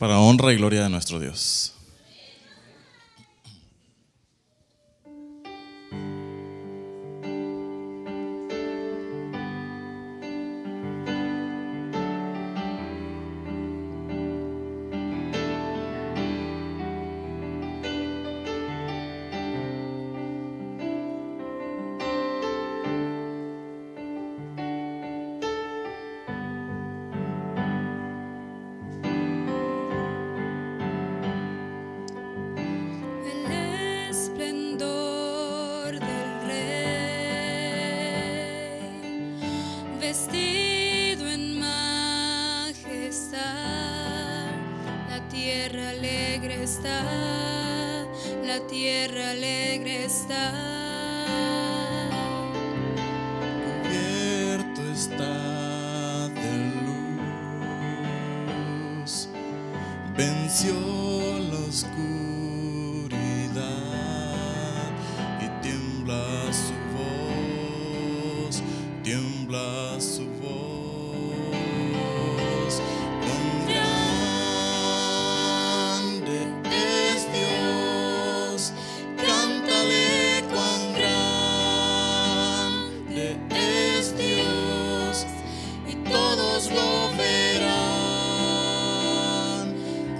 para honra y gloria de nuestro Dios. Vestido en majestad, la tierra alegre está, la tierra alegre está. Cubierto está de luz, venció la oscuridad y tiembla su voz, tiembla su voz. Cuán grande es Dios, cántale cuán grande es Dios, y todos lo verán.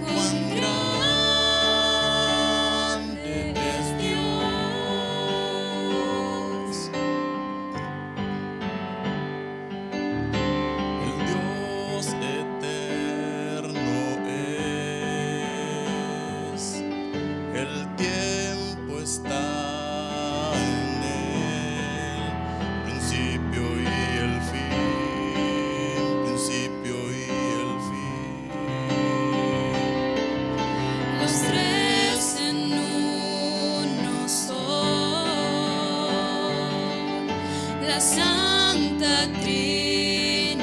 Cuán grande es Dios. El Dios eterno es, el tiempo está en él, principio y el fin, principio y el fin. Los tres en uno son, la Santa Trinidad,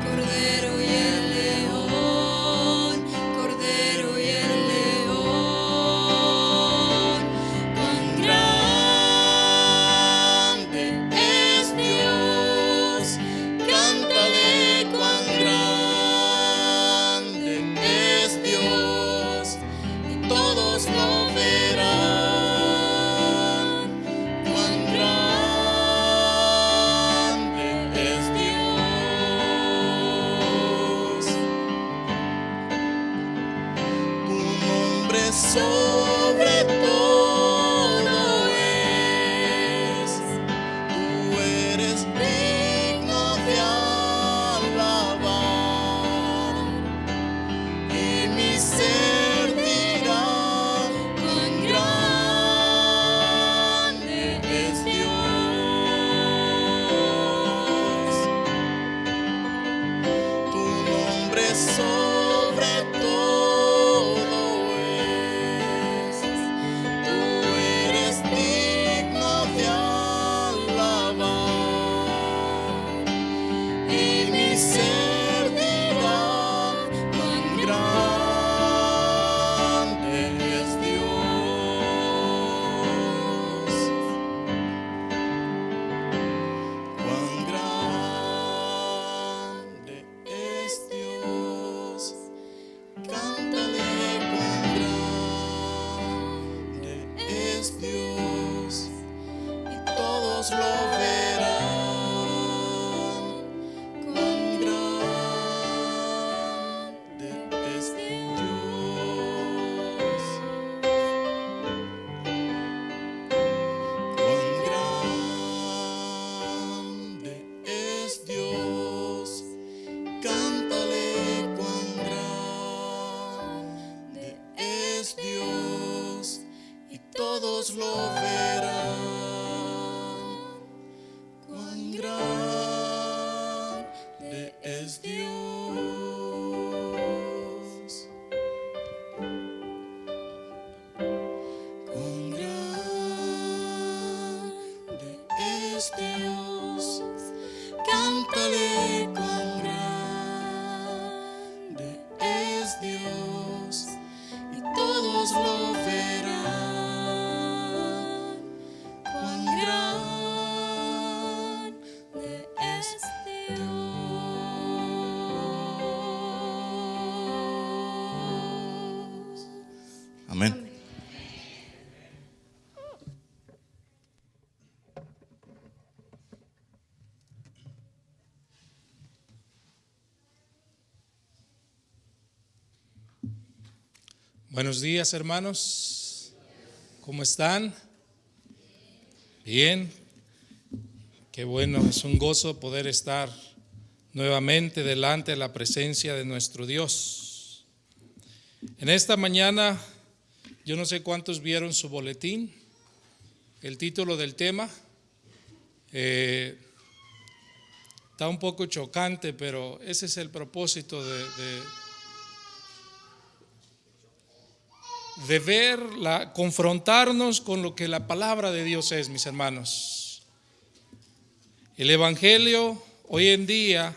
Cordero y el León, Cordero y el León. Cuán grande es Dios, cántale cuán grande es Dios, y todos lo verán. Cuán grande es Dios. Tu nombre sobre todo es, tú eres digno de alabar, y mi ser dirá cuán grande es Dios. Tu nombre sobre todo es, tú eres digno de alabar, y mi ser dirá cuán grande es Dios. Cuán grande es Dios, cántale cuán grande es Dios, y todos lo verán. Cuán grande es Dios. Cuán grande es Dios, cántale cuán grande es Dios, y todos lo verán. Cuán grande es Dios. Cuán grande es Dios, cántale cuán grande es Dios, y todos lo verán. Cuán grande es Dios. Amén. Buenos días, hermanos. ¿Cómo están? Bien. Qué bueno, es un gozo poder estar nuevamente delante de la presencia de nuestro Dios. En esta mañana, yo no sé cuántos vieron su boletín, el título del tema. Está un poco chocante, pero ese es el propósito de verla, confrontarnos con lo que la palabra de Dios es, mis hermanos. El evangelio hoy en día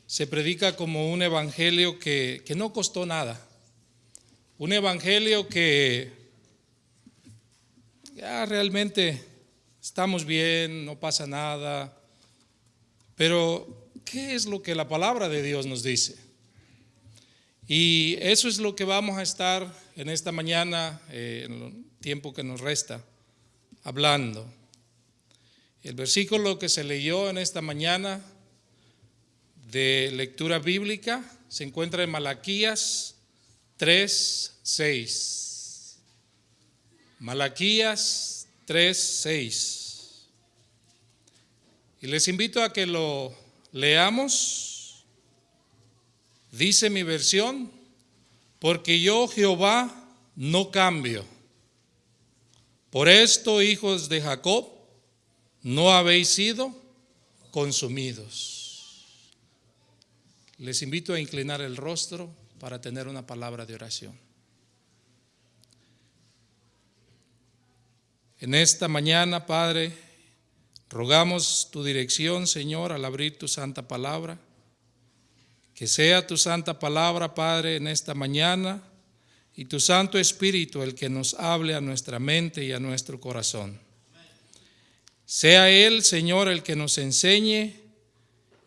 se predica como un evangelio que no costó nada, un evangelio que ya realmente estamos bien, no pasa nada, pero ¿qué es lo que la palabra de Dios nos dice? Y eso es lo que vamos a estar en esta mañana, en el tiempo que nos resta, hablando. El versículo que se leyó en esta mañana de lectura bíblica se encuentra en Malaquías 3:6. Malaquías 3:6. Y les invito a que lo leamos. Dice mi versión: porque yo, Jehová, no cambio. Por esto, hijos de Jacob, no habéis sido consumidos. Les invito a inclinar el rostro para tener una palabra de oración. En esta mañana, Padre, rogamos tu dirección, Señor, al abrir tu santa palabra. Que sea tu santa palabra, Padre, en esta mañana, y tu Santo Espíritu el que nos hable a nuestra mente y a nuestro corazón. Sea Él, Señor, el que nos enseñe,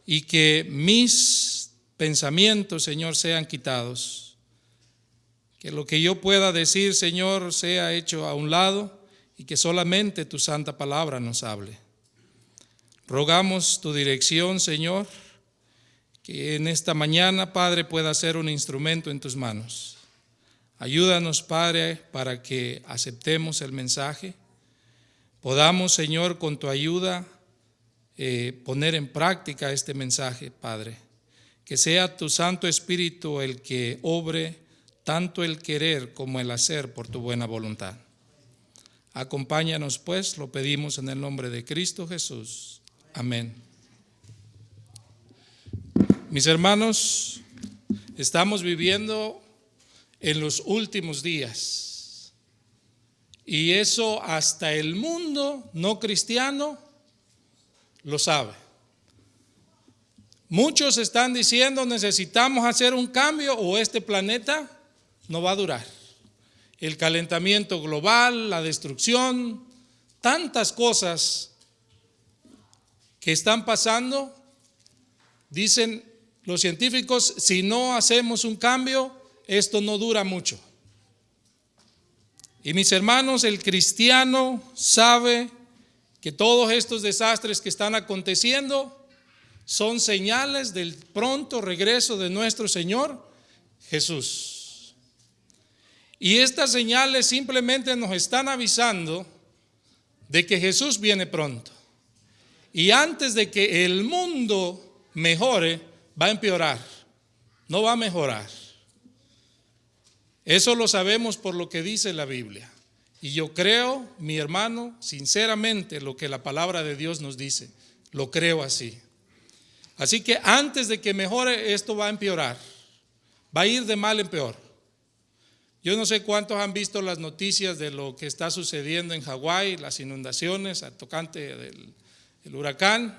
y que mis pensamientos, Señor, sean quitados. Que lo que yo pueda decir, Señor, sea hecho a un lado, y que solamente tu santa palabra nos hable. Rogamos tu dirección, Señor, que en esta mañana, Padre, pueda ser un instrumento en tus manos. Ayúdanos, Padre, para que aceptemos el mensaje. Podamos, Señor, con tu ayuda, poner en práctica este mensaje, Padre. Que sea tu Santo Espíritu el que obre tanto el querer como el hacer por tu buena voluntad. Acompáñanos, pues, lo pedimos en el nombre de Cristo Jesús. Amén. Mis hermanos, estamos viviendo en los últimos días, y eso hasta el mundo no cristiano lo sabe. Muchos están diciendo: necesitamos hacer un cambio o este planeta no va a durar. El calentamiento global, la destrucción, tantas cosas que están pasando. Dicen los científicos: si no hacemos un cambio, esto no dura mucho. Y mis hermanos, el cristiano sabe que todos estos desastres que están aconteciendo son señales del pronto regreso de nuestro Señor Jesús. Y estas señales simplemente nos están avisando de que Jesús viene pronto. Y antes de que el mundo mejore, va a empeorar, no va a mejorar. Eso lo sabemos por lo que dice la Biblia. Y yo creo, mi hermano, sinceramente, lo que la palabra de Dios nos dice. Lo creo así. Así que antes de que mejore, esto va a empeorar. Va a ir de mal en peor. Yo no sé cuántos han visto las noticias de lo que está sucediendo en Hawái, las inundaciones, al tocante del huracán.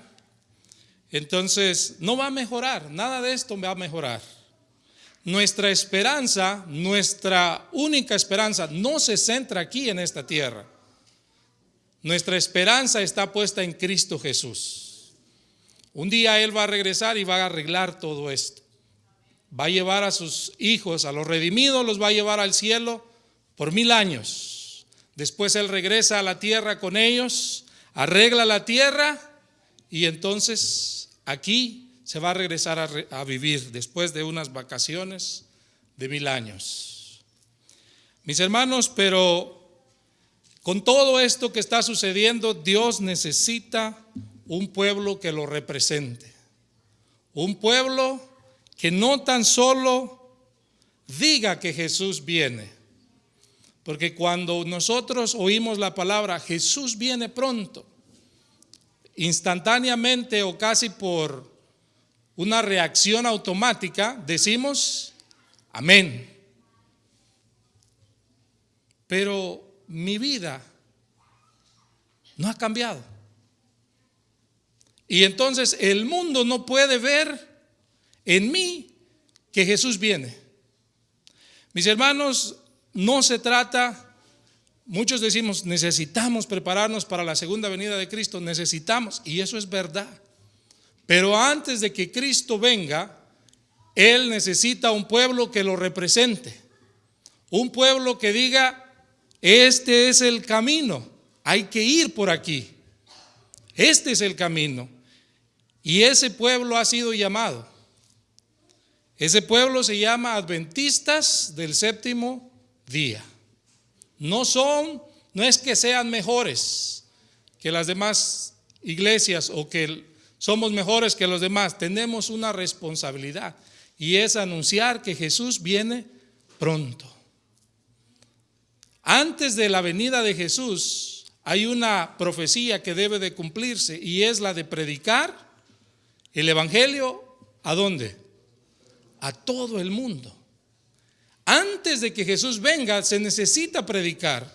Entonces, no va a mejorar, nada de esto va a mejorar. Nuestra esperanza, nuestra única esperanza, no se centra aquí en esta tierra. Nuestra esperanza está puesta en Cristo Jesús. Un día Él va a regresar y va a arreglar todo esto. Va a llevar a sus hijos, a los redimidos, los va a llevar al cielo por 1000 años. Después Él regresa a la tierra con ellos, arregla la tierra y entonces aquí se va a regresar a vivir después de unas vacaciones de 1000 años. Mis hermanos, pero con todo esto que está sucediendo, Dios necesita un pueblo que lo represente. Un pueblo que no tan solo diga que Jesús viene. Porque cuando nosotros oímos la palabra Jesús viene pronto, instantáneamente o casi por una reacción automática decimos amén. Pero mi vida no ha cambiado. Y entonces el mundo no puede ver en mí que Jesús viene. Mis hermanos, no se trata, muchos decimos necesitamos prepararnos para la segunda venida de Cristo, necesitamos, y eso es verdad. Pero antes de que Cristo venga, Él necesita un pueblo que lo represente. Un pueblo que diga, este es el camino, hay que ir por aquí. Este es el camino. Y ese pueblo ha sido llamado. Ese pueblo se llama Adventistas del Séptimo Día. No es que sean mejores que las demás iglesias o que somos mejores que los demás. Tenemos una responsabilidad y es anunciar que Jesús viene pronto. Antes de la venida de Jesús hay una profecía que debe de cumplirse y es la de predicar el evangelio. ¿A dónde? A todo el mundo. Antes de que Jesús venga se necesita predicar,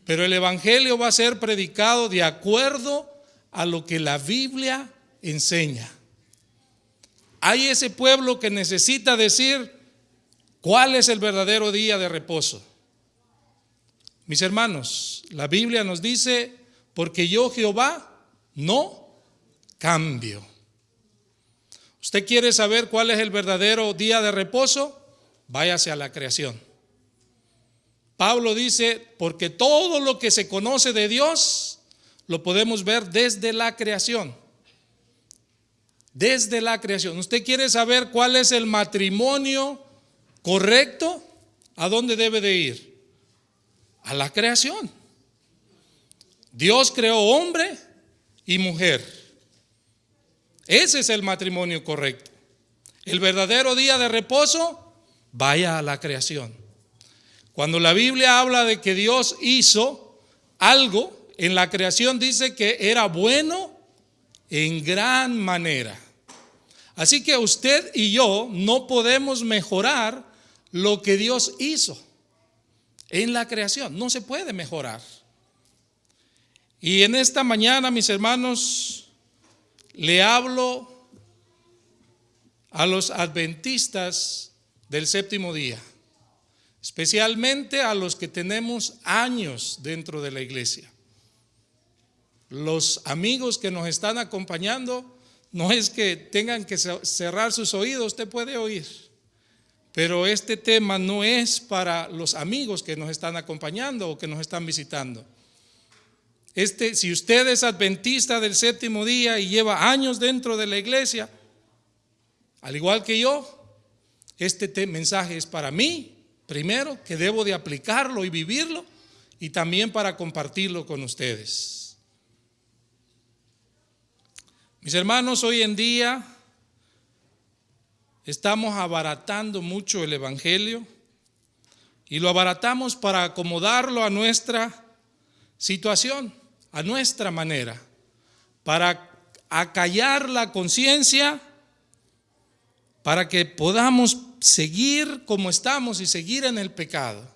pero el evangelio va a ser predicado de acuerdo a lo que la Biblia enseña. Hay ese pueblo que necesita decir cuál es el verdadero día de reposo. Mis hermanos, la Biblia nos dice, porque yo Jehová no cambio. ¿Usted quiere saber cuál es el verdadero día de reposo? Váyase a la creación. Pablo dice, porque todo lo que se conoce de Dios lo podemos ver desde la creación. Desde la creación. ¿Usted quiere saber cuál es el matrimonio correcto? ¿A dónde debe de ir? A la creación. Dios creó hombre y mujer. Ese es el matrimonio correcto. El verdadero día de reposo, vaya a la creación. Cuando la Biblia habla de que Dios hizo algo en la creación, dice que era bueno en gran manera. Así que usted y yo no podemos mejorar lo que Dios hizo en la creación. No se puede mejorar. Y en esta mañana, mis hermanos, le hablo a los adventistas del séptimo día, especialmente a los que tenemos años dentro de la iglesia. Los amigos que nos están acompañando, no es que tengan que cerrar sus oídos, usted puede oír, pero este tema no es para los amigos que nos están acompañando o que nos están visitando. Si usted es adventista del séptimo día y lleva años dentro de la iglesia, al igual que yo, este mensaje es para mí, primero, que debo de aplicarlo y vivirlo, y también para compartirlo con ustedes. Mis hermanos, hoy en día estamos abaratando mucho el evangelio y lo abaratamos para acomodarlo a nuestra situación, a nuestra manera, para acallar la conciencia, para que podamos seguir como estamos y seguir en el pecado.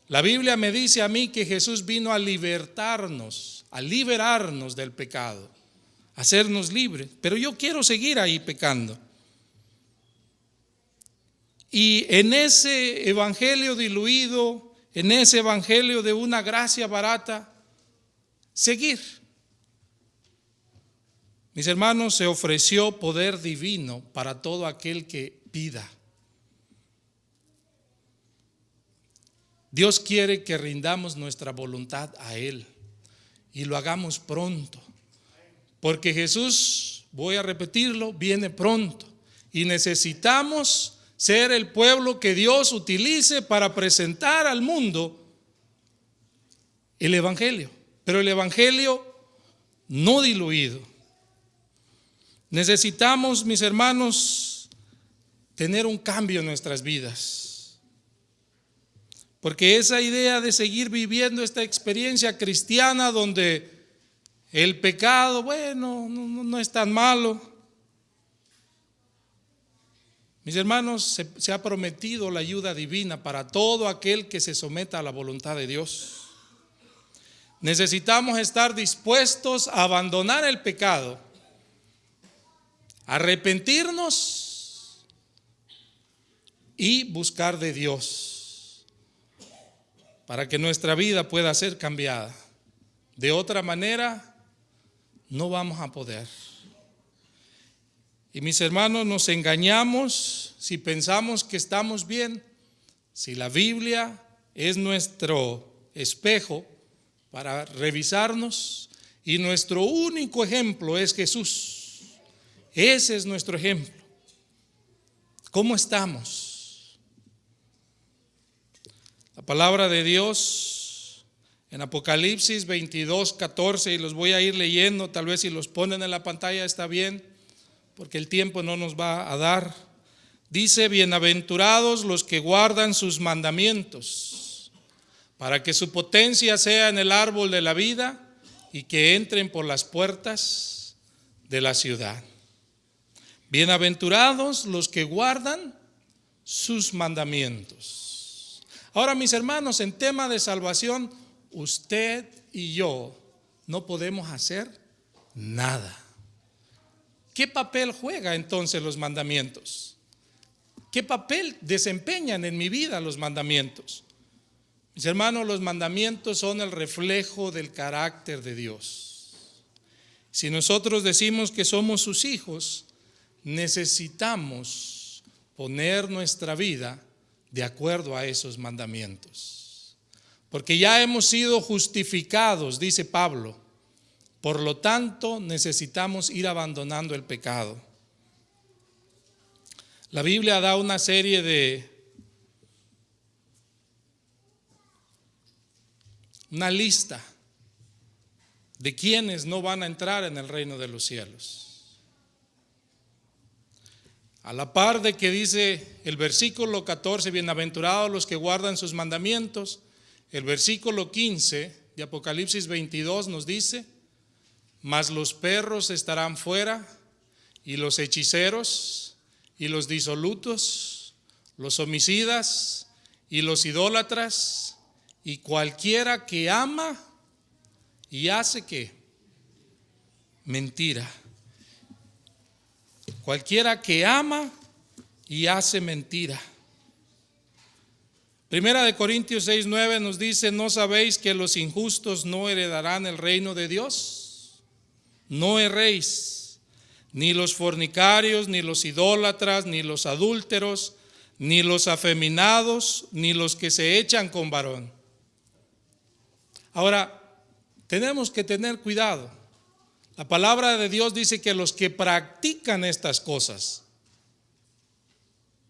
La Biblia me dice a mí que Jesús vino a libertarnos, a liberarnos del pecado, a hacernos libres, pero yo quiero seguir ahí pecando. Y en ese evangelio diluido, en ese evangelio de una gracia barata, seguir. Mis hermanos, se ofreció poder divino para todo aquel que pida. Dios quiere que rindamos nuestra voluntad a Él y lo hagamos pronto, porque Jesús, voy a repetirlo, viene pronto y necesitamos ser el pueblo que Dios utilice para presentar al mundo el Evangelio, pero el Evangelio no diluido. Necesitamos, mis hermanos, tener un cambio en nuestras vidas, porque esa idea de seguir viviendo esta experiencia cristiana donde el pecado, bueno, no es tan malo. Mis hermanos, se ha prometido la ayuda divina para todo aquel que se someta a la voluntad de Dios. Necesitamos estar dispuestos a abandonar el pecado, arrepentirnos y buscar de Dios para que nuestra vida pueda ser cambiada. De otra manera, no vamos a poder. Y mis hermanos, nos engañamos si pensamos que estamos bien, si la Biblia es nuestro espejo para revisarnos y nuestro único ejemplo es Jesús. Ese es nuestro ejemplo. ¿Cómo estamos? La palabra de Dios en Apocalipsis 22:14, y los voy a ir leyendo, tal vez si los ponen en la pantalla está bien, porque el tiempo no nos va a dar. Dice: bienaventurados los que guardan sus mandamientos, para que su potencia sea en el árbol de la vida y que entren por las puertas de la ciudad. Bienaventurados los que guardan sus mandamientos. Ahora, mis hermanos, en tema de salvación, usted y yo no podemos hacer nada. ¿Qué papel juega entonces los mandamientos? ¿Qué papel desempeñan en mi vida los mandamientos? Mis hermanos, los mandamientos son el reflejo del carácter de Dios. Si nosotros decimos que somos sus hijos, necesitamos poner nuestra vida de acuerdo a esos mandamientos. Porque ya hemos sido justificados, dice Pablo. Por lo tanto, necesitamos ir abandonando el pecado. La Biblia da una serie de una lista de quienes no van a entrar en el reino de los cielos. A la par de que dice el versículo 14, bienaventurados los que guardan sus mandamientos, el versículo 15 de Apocalipsis 22 nos dice: mas los perros estarán fuera, y los hechiceros, y los disolutos, los homicidas, y los idólatras, y cualquiera que ama y hace ¿qué? Mentira. Cualquiera que ama y hace mentira. Primera de Corintios 6:9 nos dice: ¿no sabéis que los injustos no heredarán el reino de Dios? No erréis, ni los fornicarios, ni los idólatras, ni los adúlteros, ni los afeminados, ni los que se echan con varón. Ahora, tenemos que tener cuidado. La palabra de Dios dice que los que practican estas cosas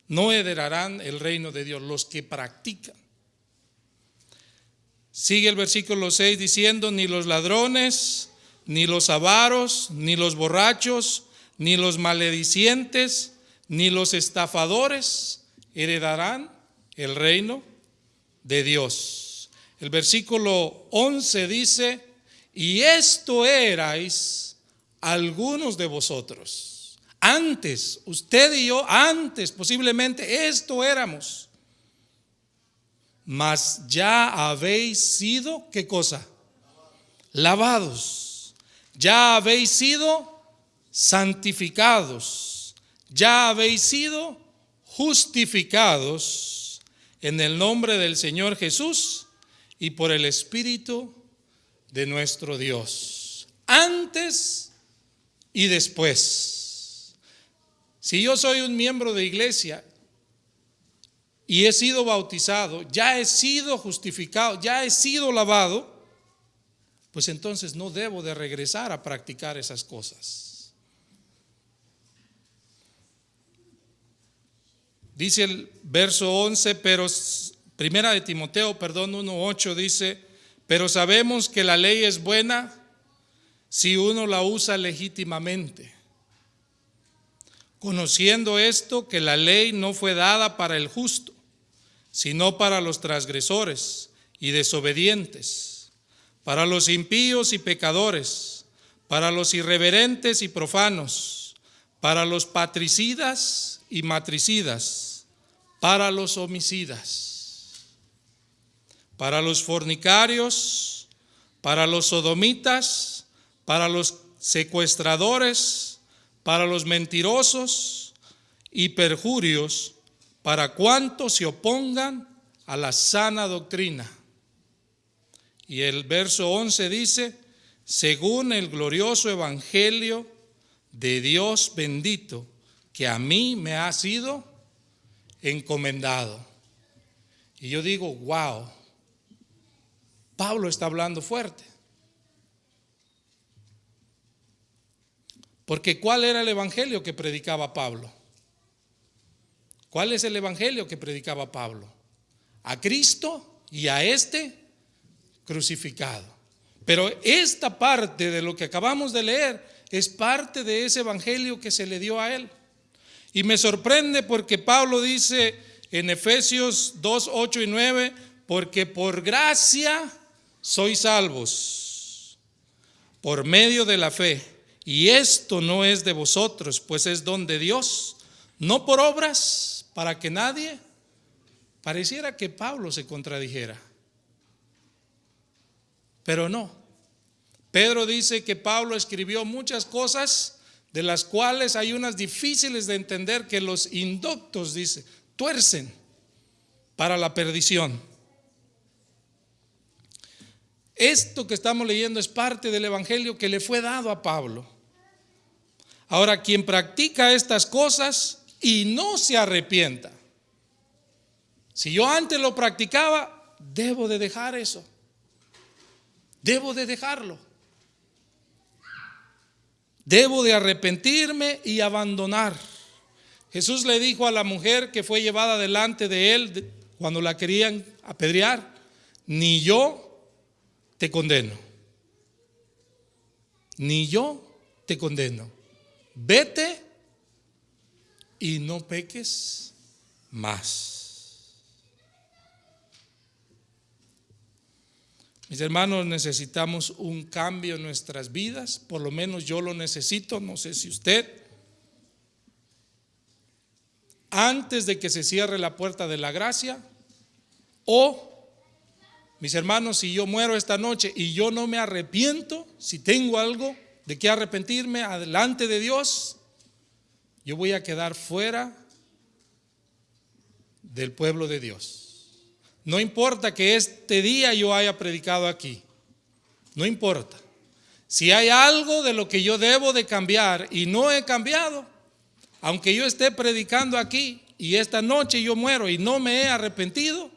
no heredarán el reino de Dios, los que practican. Sigue el versículo 6 diciendo: ni los ladrones, ni los avaros, ni los borrachos, ni los maledicientes, ni los estafadores heredarán el reino de Dios. El versículo 11 dice: y esto erais algunos de vosotros. Antes, usted y yo, antes posiblemente esto éramos. Mas ya habéis sido, ¿qué cosa? Lavados. Ya habéis sido santificados. Ya habéis sido justificados en el nombre del Señor Jesús y por el Espíritu de nuestro Dios, antes y después. Si yo soy un miembro de iglesia y he sido bautizado, ya he sido justificado, ya he sido lavado, pues entonces no debo de regresar a practicar esas cosas. Dice el verso 11, pero primera de Timoteo, 1:8 dice, pero sabemos que la ley es buena si uno la usa legítimamente, conociendo esto, que la ley no fue dada para el justo, sino para los transgresores y desobedientes, para los impíos y pecadores, para los irreverentes y profanos, para los patricidas y matricidas, para los homicidas, para los fornicarios, para los sodomitas, para los secuestradores, para los mentirosos y perjurios, para cuantos se opongan a la sana doctrina. Y el verso 11 dice, según el glorioso evangelio de Dios bendito, que a mí me ha sido encomendado. Y yo digo, wow, Pablo está hablando fuerte. Porque ¿cuál era el evangelio que predicaba Pablo? ¿Cuál es el evangelio que predicaba Pablo? A Cristo y a este crucificado. Pero esta parte de lo que acabamos de leer es parte de ese evangelio que se le dio a él. Y me sorprende porque Pablo dice en Efesios 2, 8 y 9, porque por gracia sois salvos por medio de la fe. Y esto no es de vosotros, pues es don de Dios, no por obras, para que nadie. Pareciera que Pablo se contradijera, pero no. Pedro dice que Pablo escribió muchas cosas de las cuales hay unas difíciles de entender, que los indoctos, dice, tuercen para la perdición. Esto que estamos leyendo es parte del evangelio que le fue dado a Pablo. Ahora, quien practica estas cosas y no se arrepienta, si yo antes lo practicaba, debo de dejar eso. Debo de dejarlo. Debo de arrepentirme y abandonar. Jesús le dijo a la mujer que fue llevada delante de él cuando la querían apedrear, ni yo te condeno. Ni yo te condeno. Vete y no peques más. Mis hermanos, necesitamos un cambio en nuestras vidas, por lo menos yo lo necesito, no sé si usted. Antes de que se cierre la puerta de la gracia, o, mis hermanos, si yo muero esta noche y yo no me arrepiento, si tengo algo de qué arrepentirme delante de Dios, yo voy a quedar fuera del pueblo de Dios. No importa que este día yo haya predicado aquí, no importa. Si hay algo de lo que yo debo de cambiar y no he cambiado, aunque yo esté predicando aquí y esta noche yo muero y no me he arrepentido,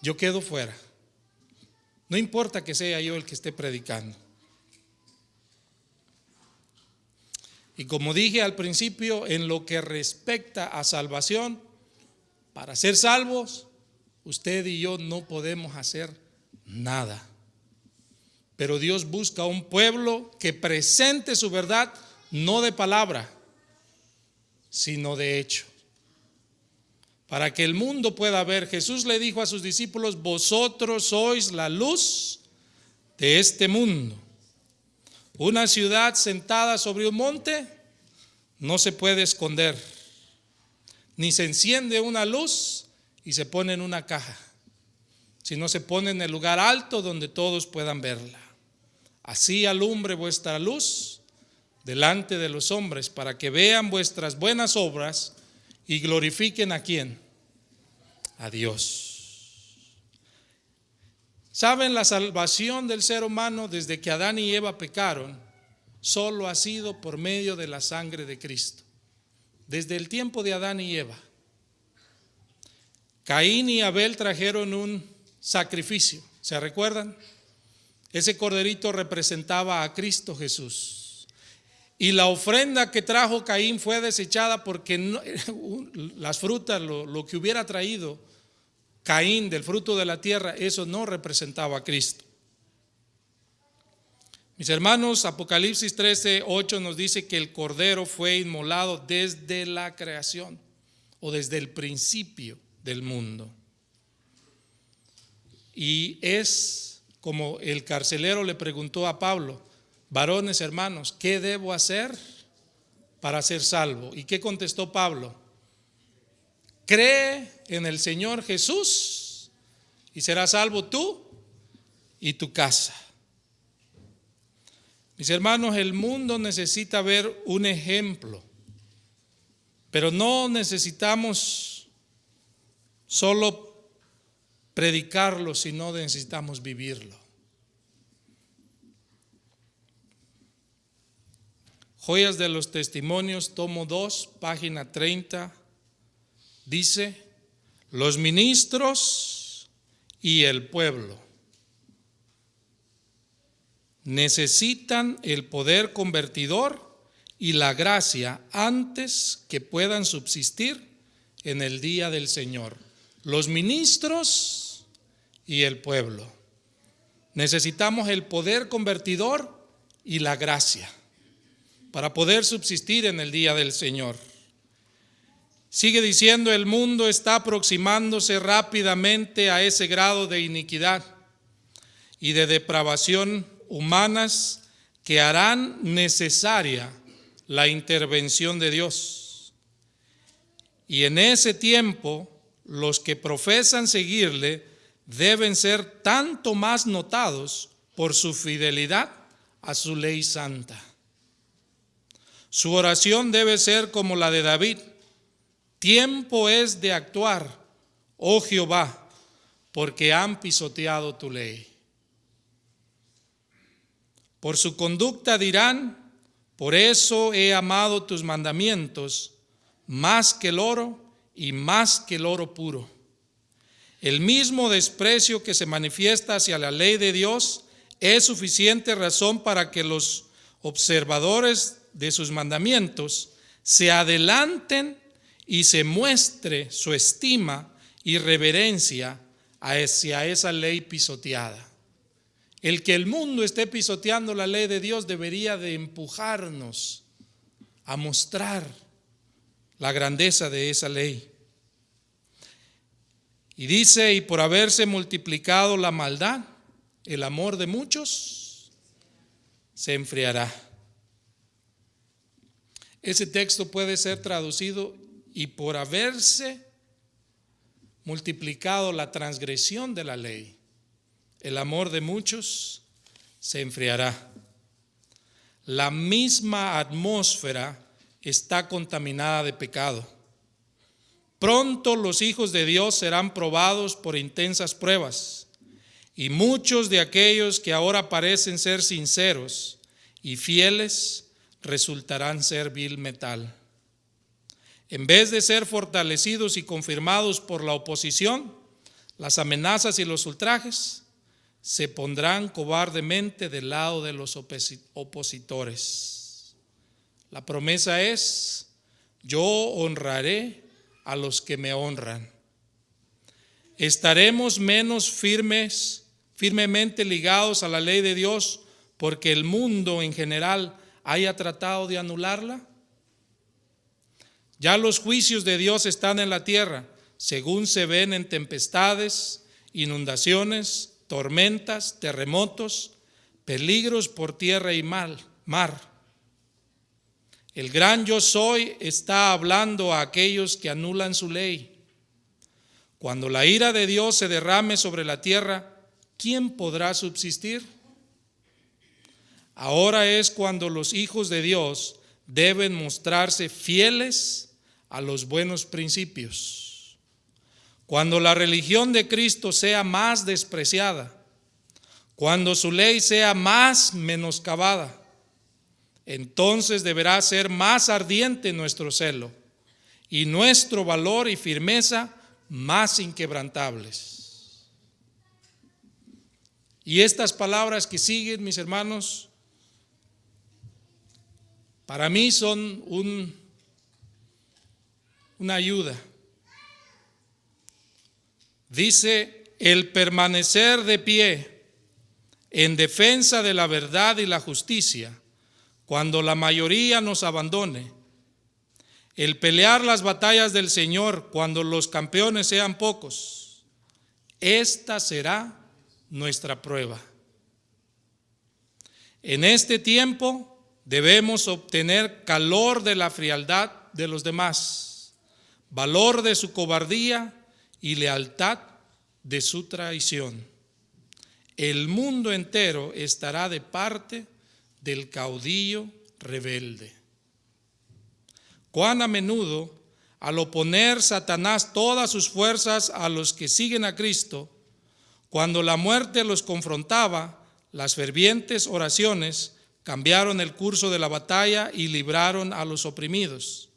yo quedo fuera. No importa que sea yo el que esté predicando. Y como dije al principio, en lo que respecta a salvación, para ser salvos, usted y yo no podemos hacer nada. Pero Dios busca un pueblo que presente su verdad, no de palabra, sino de hecho. Para que el mundo pueda ver. Jesús le dijo a sus discípulos, vosotros sois la luz de este mundo. Una ciudad sentada sobre un monte no se puede esconder, ni se enciende una luz y se pone en una caja, sino se pone en el lugar alto donde todos puedan verla. Así alumbre vuestra luz delante de los hombres, para que vean vuestras buenas obras y glorifiquen ¿a quién? A Dios. ¿Saben? La salvación del ser humano desde que Adán y Eva pecaron solo ha sido por medio de la sangre de Cristo. Desde el tiempo de Adán y Eva. Caín y Abel trajeron un sacrificio, ¿se recuerdan? Ese corderito representaba a Cristo Jesús. Y la ofrenda que trajo Caín fue desechada porque las frutas, lo que hubiera traído Caín del fruto de la tierra, eso no representaba a Cristo. Mis hermanos, Apocalipsis 13:8 nos dice que el cordero fue inmolado desde la creación o desde el principio del mundo. Y es como el carcelero le preguntó a Pablo: varones hermanos, ¿qué debo hacer para ser salvo? ¿Y qué contestó Pablo? Cree en el Señor Jesús y serás salvo tú y tu casa. Mis hermanos, el mundo necesita ver un ejemplo, pero no necesitamos solo predicarlo, sino necesitamos vivirlo. Joyas de los Testimonios, tomo 2, página 30, dice: los ministros y el pueblo necesitan el poder convertidor y la gracia antes que puedan subsistir en el día del Señor. Los ministros y el pueblo necesitamos el poder convertidor y la gracia para poder subsistir en el día del Señor. Sigue diciendo: el mundo está aproximándose rápidamente a ese grado de iniquidad y de depravación humanas que harán necesaria la intervención de Dios. Y en ese tiempo, los que profesan seguirle deben ser tanto más notados por su fidelidad a su ley santa. Su oración debe ser como la de David: tiempo es de actuar, oh Jehová, porque han pisoteado tu ley. Por su conducta dirán: por eso he amado tus mandamientos más que el oro y más que el oro puro. El mismo desprecio que se manifiesta hacia la ley de Dios es suficiente razón para que los observadores de sus mandamientos se adelanten y se muestre su estima y reverencia hacia esa ley pisoteada. El que el mundo esté pisoteando la ley de Dios debería de empujarnos a mostrar la grandeza de esa ley. Y dice: y por haberse multiplicado la maldad, el amor de muchos se enfriará. Ese texto puede ser traducido: y por haberse multiplicado la transgresión de la ley, el amor de muchos se enfriará. La misma atmósfera está contaminada de pecado. Pronto los hijos de Dios serán probados por intensas pruebas, y muchos de aquellos que ahora parecen ser sinceros y fieles resultarán ser vil metal. En vez de ser fortalecidos y confirmados por la oposición, las amenazas y los ultrajes, se pondrán cobardemente del lado de los opositores. La promesa es: yo honraré a los que me honran. Estaremos menos firmemente ligados a la ley de Dios porque el mundo en general haya tratado de anularla. Ya los juicios de Dios están en la tierra, según se ven en tempestades, inundaciones, tormentas, terremotos, peligros por tierra y mar. El gran yo soy está hablando a aquellos que anulan su ley. Cuando la ira de Dios se derrame sobre la tierra, ¿quién podrá subsistir? Ahora es cuando los hijos de Dios deben mostrarse fieles a los buenos principios. Cuando la religión de Cristo sea más despreciada, cuando su ley sea más menoscabada, entonces deberá ser más ardiente nuestro celo y nuestro valor y firmeza más inquebrantables. Y estas palabras que siguen, mis hermanos, para mí son una ayuda. Dice: el permanecer de pie en defensa de la verdad y la justicia cuando la mayoría nos abandone, el pelear las batallas del Señor cuando los campeones sean pocos, esta será nuestra prueba. En este tiempo debemos obtener calor de la frialdad de los demás, valor de su cobardía y lealtad de su traición. El mundo entero estará de parte del caudillo rebelde. Cuán a menudo, al oponer Satanás todas sus fuerzas a los que siguen a Cristo, cuando la muerte los confrontaba, las fervientes oraciones cambiaron el curso de la batalla y libraron a los oprimidos.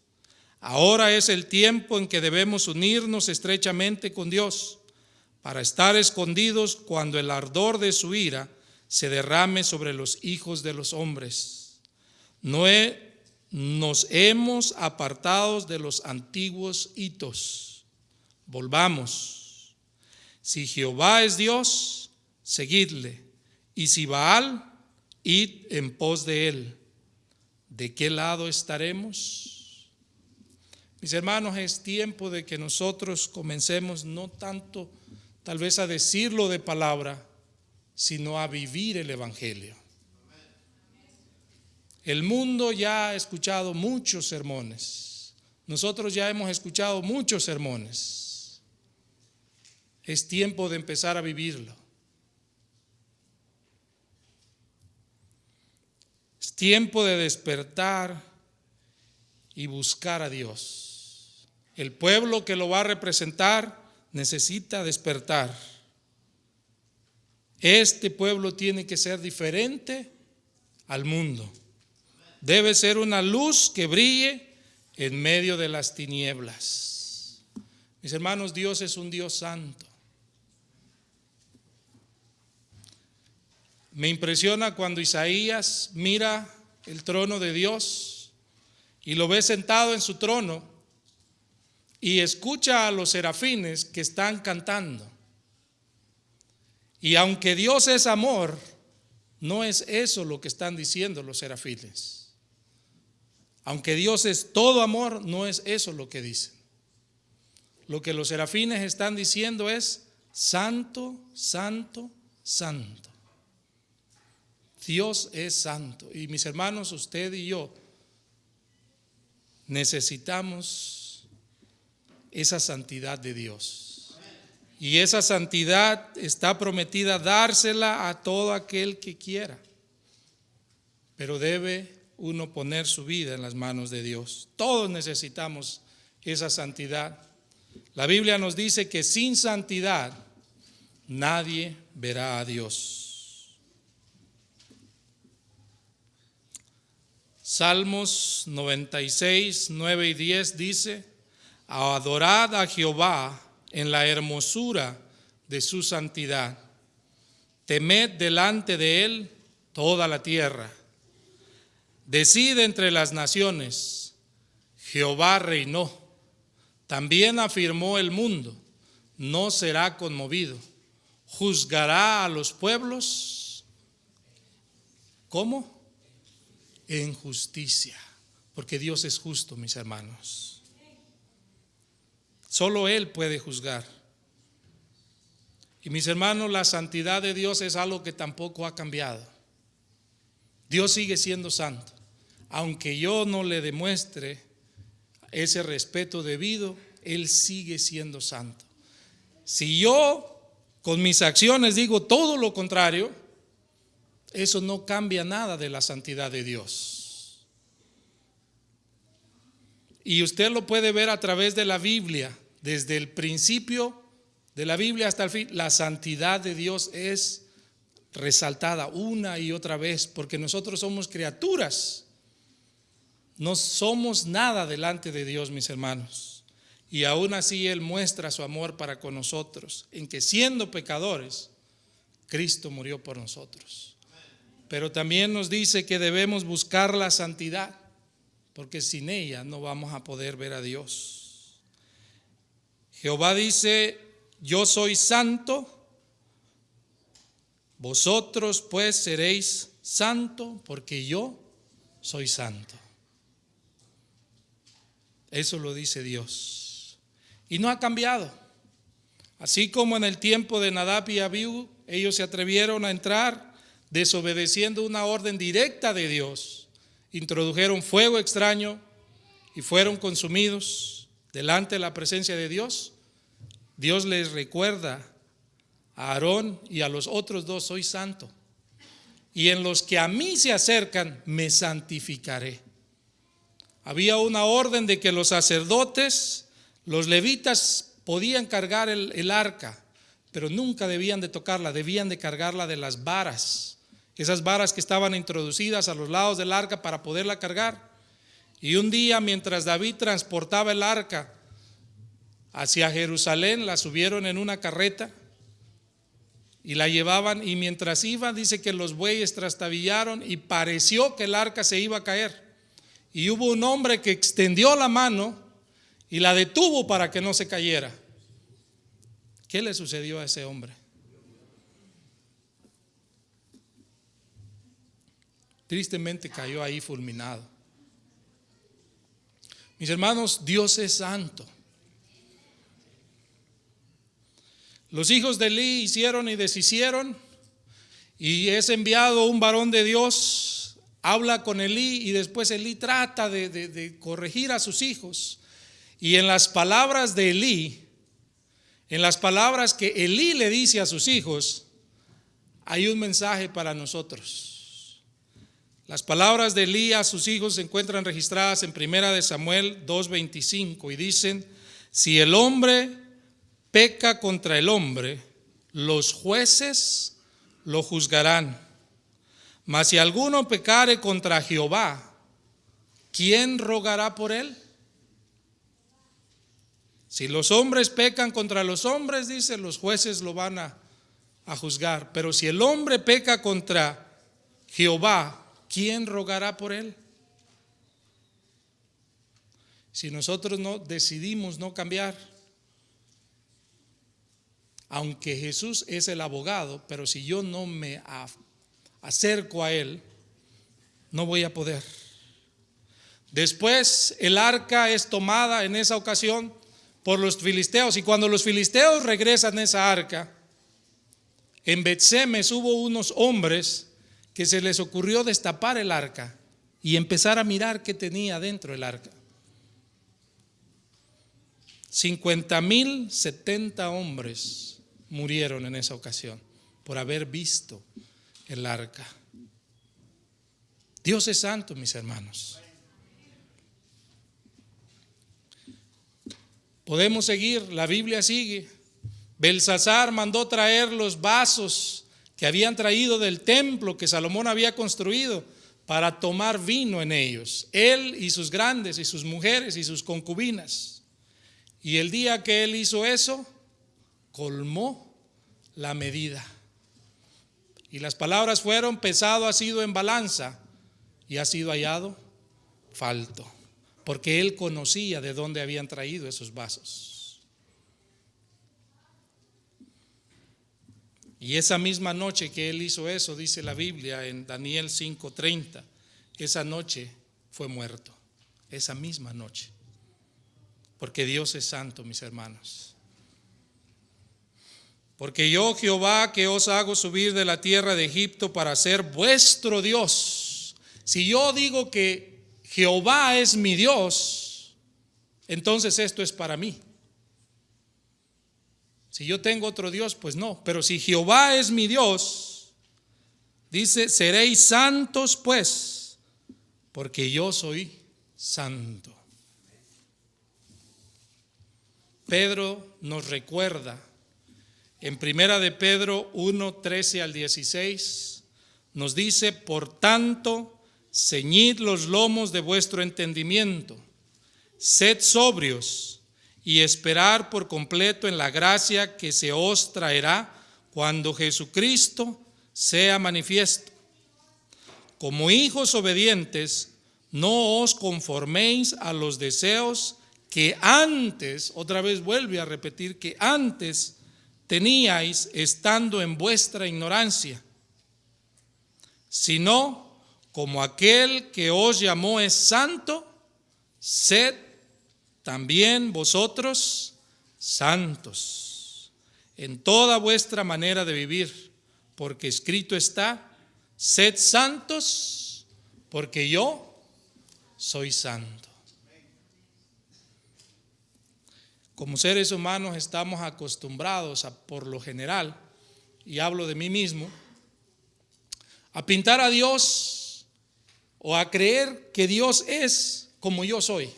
Ahora es el tiempo en que debemos unirnos estrechamente con Dios para estar escondidos cuando el ardor de su ira se derrame sobre los hijos de los hombres. Nos hemos apartado de los antiguos hitos. Volvamos. Si Jehová es Dios, seguidle. Y si Baal, id en pos de él. ¿De qué lado estaremos? Mis hermanos, es tiempo de que nosotros comencemos no tanto tal vez a decirlo de palabra, sino a vivir el Evangelio. El mundo ya ha escuchado muchos sermones. Nosotros ya hemos escuchado muchos sermones. Es tiempo de empezar a vivirlo. Es tiempo de despertar y buscar a Dios. El pueblo que lo va a representar necesita despertar. Este pueblo tiene que ser diferente al mundo. Debe ser una luz que brille en medio de las tinieblas. Mis hermanos, Dios es un Dios santo. Me impresiona cuando Isaías mira el trono de Dios y lo ve sentado en su trono y escucha a los serafines que están cantando. Y aunque Dios es amor, no es eso lo que están diciendo los serafines. Aunque Dios es todo amor, no es eso lo que dicen. Lo que los serafines están diciendo es: santo, santo, santo. Dios es santo. Y mis hermanos, usted y yo necesitamos esa santidad de Dios. Y esa santidad está prometida dársela a todo aquel que quiera. Pero debe uno poner su vida en las manos de Dios. Todos necesitamos esa santidad. La Biblia nos dice que sin santidad nadie verá a Dios. Salmos 96, 9 y 10 dice: adorad a Jehová en la hermosura de su santidad. Temed delante de él toda la tierra. Decid entre las naciones: Jehová reinó. También afirmó el mundo: no será conmovido. Juzgará a los pueblos. ¿Cómo? En justicia. Porque Dios es justo, mis hermanos. Solo Él puede juzgar. Y mis hermanos, la santidad de Dios es algo que tampoco ha cambiado. Dios sigue siendo santo. Aunque yo no le demuestre ese respeto debido, Él sigue siendo santo. Si yo con mis acciones digo todo lo contrario, eso no cambia nada de la santidad de Dios. Y usted lo puede ver a través de la Biblia, desde el principio de la Biblia hasta el fin. La santidad de Dios es resaltada una y otra vez, porque nosotros somos criaturas. No somos nada delante de Dios, mis hermanos. Y aún así Él muestra su amor para con nosotros, en que siendo pecadores, Cristo murió por nosotros. Pero también nos dice que debemos buscar la santidad, porque sin ella no vamos a poder ver a Dios. Jehová dice: yo soy santo, vosotros pues seréis santo, porque yo soy santo. Eso lo dice Dios. Y no ha cambiado. Así como en el tiempo de Nadab y Abiú, ellos se atrevieron a entrar desobedeciendo una orden directa de Dios. Introdujeron fuego extraño y fueron consumidos delante de la presencia de Dios. Dios les recuerda a Aarón y a los otros dos: soy santo, y en los que a mí se acercan me santificaré. Había una orden de que los sacerdotes, los levitas, podían cargar el arca, pero nunca debían de tocarla, debían de cargarla de las varas, esas varas que estaban introducidas a los lados del arca para poderla cargar. Y un día, mientras David transportaba el arca hacia Jerusalén, la subieron en una carreta y la llevaban, y mientras iba, dice que los bueyes trastabillaron y pareció que el arca se iba a caer. Y hubo un hombre que extendió la mano y la detuvo para que no se cayera. ¿Qué le sucedió a ese hombre? Tristemente cayó ahí fulminado. Mis hermanos, Dios es santo. Los hijos de Elí hicieron y deshicieron, y es enviado un varón de Dios, habla con Elí, y después Elí trata de corregir a sus hijos. Y en las palabras de Elí, en las palabras que Elí le dice a sus hijos, hay un mensaje para nosotros. Las palabras de Elí a sus hijos se encuentran registradas en 1 Samuel 2:25 y dicen: si el hombre peca contra el hombre, los jueces lo juzgarán. Mas si alguno pecare contra Jehová, ¿quién rogará por él? Si los hombres pecan contra los hombres, dice, los jueces lo van a juzgar. Pero si el hombre peca contra Jehová, ¿quién rogará por él? Si nosotros no decidimos no cambiar, aunque Jesús es el abogado, pero si yo no me acerco a él, no voy a poder. Después el arca es tomada en esa ocasión por los filisteos, y cuando los filisteos regresan esa arca, en Bet-Semes hubo unos hombres que se les ocurrió destapar el arca y empezar a mirar qué tenía dentro el arca. 50,070 hombres murieron en esa ocasión por haber visto el arca. Dios es santo, mis hermanos. Podemos seguir, la Biblia sigue. Belsasar mandó traer los vasos que habían traído del templo que Salomón había construido para tomar vino en ellos, él y sus grandes y sus mujeres y sus concubinas. Y el día que él hizo eso, colmó la medida. Y las palabras fueron: pesado ha sido en balanza y ha sido hallado falto. Porque él conocía de dónde habían traído esos vasos. Y esa misma noche que él hizo eso, dice la Biblia en Daniel 5:30, esa noche fue muerto. Esa misma noche. Porque Dios es santo, mis hermanos. Porque yo, Jehová, que os hago subir de la tierra de Egipto para ser vuestro Dios. Si yo digo que Jehová es mi Dios, entonces esto es para mí. Si yo tengo otro Dios, pues no. Pero si Jehová es mi Dios, dice: seréis santos pues, porque yo soy santo. Pedro nos recuerda en 1 de Pedro 1:13 al 16, nos dice: por tanto, ceñid los lomos de vuestro entendimiento, sed sobrios y esperar por completo en la gracia que se os traerá cuando Jesucristo sea manifiesto. Como hijos obedientes, no os conforméis a los deseos que antes, otra vez vuelve a repetir, que antes teníais estando en vuestra ignorancia, sino como aquel que os llamó es santo, sed también vosotros santos en toda vuestra manera de vivir, porque escrito está: sed santos, porque yo soy santo. Como seres humanos estamos acostumbrados por lo general, y hablo de mí mismo, a pintar a Dios o a creer que Dios es como yo soy.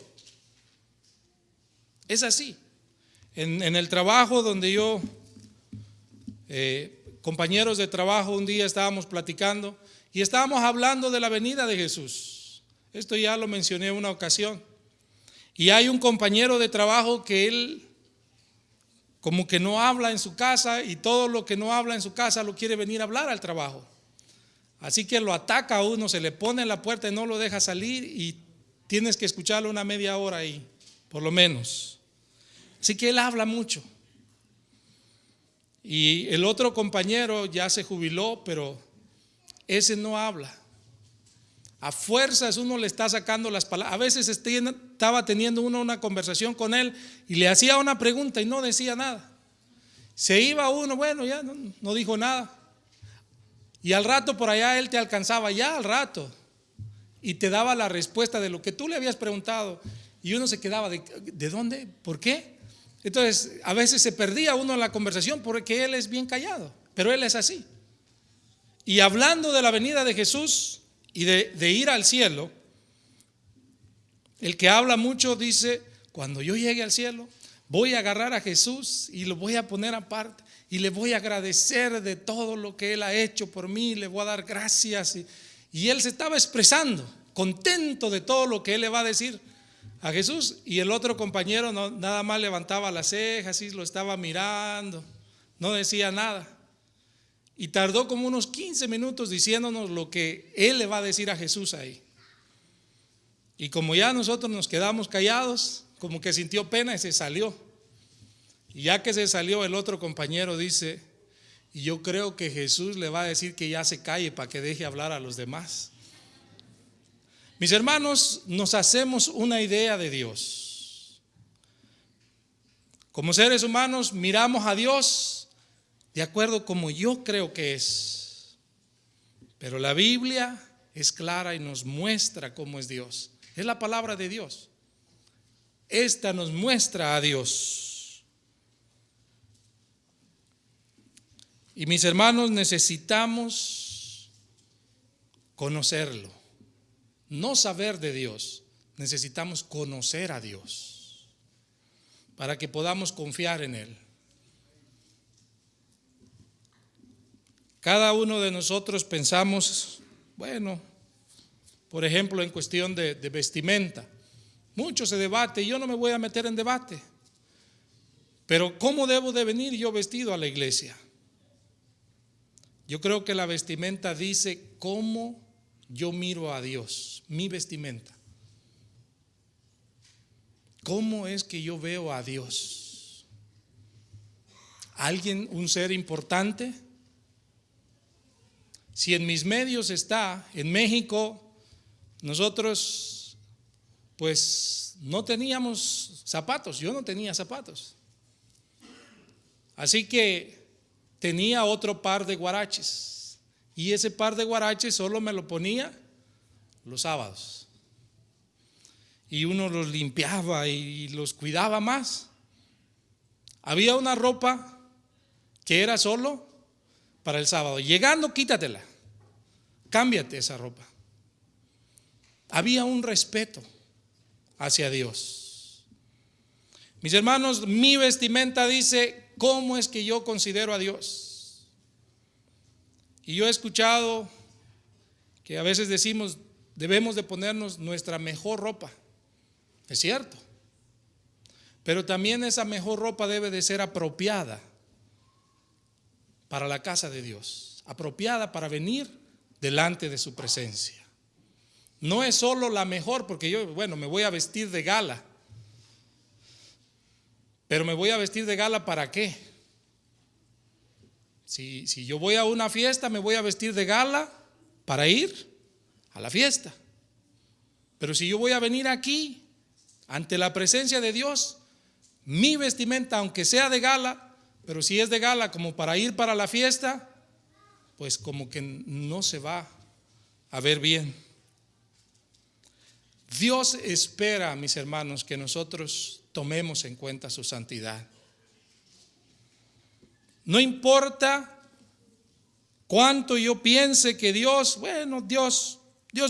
Es así. En el trabajo donde yo, compañeros de trabajo, un día estábamos platicando y estábamos hablando de la venida de Jesús. Esto ya lo mencioné en una ocasión. Y hay un compañero de trabajo que él como que no habla en su casa, y todo lo que no habla en su casa lo quiere venir a hablar al trabajo. Así que lo ataca a uno, se le pone en la puerta y no lo deja salir, y tienes que escucharlo una media hora ahí, por lo menos. Así que él habla mucho. Y el otro compañero ya se jubiló, pero ese no habla. A fuerzas uno le está sacando las palabras. A veces estaba teniendo uno una conversación con él y le hacía una pregunta y no decía nada. Se iba uno, bueno, ya no dijo nada. Y al rato por allá él te alcanzaba, ya al rato, y te daba la respuesta de lo que tú le habías preguntado. Y uno se quedaba, ¿de dónde? ¿Por qué? Entonces a veces se perdía uno en la conversación porque él es bien callado, pero él es así. Y hablando de la venida de Jesús y de ir al cielo, el que habla mucho dice: cuando yo llegue al cielo voy a agarrar a Jesús y lo voy a poner aparte y le voy a agradecer de todo lo que él ha hecho por mí, le voy a dar gracias. Y él se estaba expresando, contento de todo lo que él le va a decir a Jesús, y el otro compañero nada más levantaba las cejas y lo estaba mirando, no decía nada. Y tardó como unos 15 minutos diciéndonos lo que él le va a decir a Jesús ahí. Y como ya nosotros nos quedamos callados, como que sintió pena y se salió. Y ya que se salió, el otro compañero dice: y yo creo que Jesús le va a decir que ya se calle para que deje hablar a los demás. Mis hermanos, nos hacemos una idea de Dios. Como seres humanos miramos a Dios de acuerdo como yo creo que es. Pero la Biblia es clara y nos muestra cómo es Dios. Es la palabra de Dios. Esta nos muestra a Dios. Y mis hermanos, necesitamos conocerlo. No saber de Dios, necesitamos conocer a Dios para que podamos confiar en Él. Cada uno de nosotros pensamos, bueno, por ejemplo, en cuestión de vestimenta, mucho se debate y yo no me voy a meter en debate, pero ¿cómo debo de venir yo vestido a la iglesia? Yo creo que la vestimenta dice cómo yo miro a Dios, mi vestimenta. ¿Cómo es que yo veo a Dios? ¿Alguien, un ser importante? Si en mis medios está, en México, nosotros pues no teníamos zapatos, yo no tenía zapatos. Así que tenía otro par de guaraches, y ese par de guaraches solo me lo ponía los sábados. Y uno los limpiaba y los cuidaba más. Había una ropa que era solo para el sábado. Llegando, quítatela, cámbiate esa ropa. Había un respeto hacia Dios. Mis hermanos, mi vestimenta dice cómo es que yo considero a Dios. Y yo he escuchado que a veces decimos debemos de ponernos nuestra mejor ropa. Es cierto. Pero también esa mejor ropa debe de ser apropiada para la casa de Dios, apropiada para venir delante de su presencia. No es solo la mejor, porque yo, me voy a vestir de gala. Pero me voy a vestir de gala ¿para qué? Si yo voy a una fiesta, me voy a vestir de gala para ir a la fiesta. Pero si yo voy a venir aquí, ante la presencia de Dios, mi vestimenta, aunque sea de gala, pero si es de gala como para ir para la fiesta, pues como que no se va a ver bien. Dios espera, mis hermanos, que nosotros tomemos en cuenta su santidad. No importa cuánto yo piense que Dios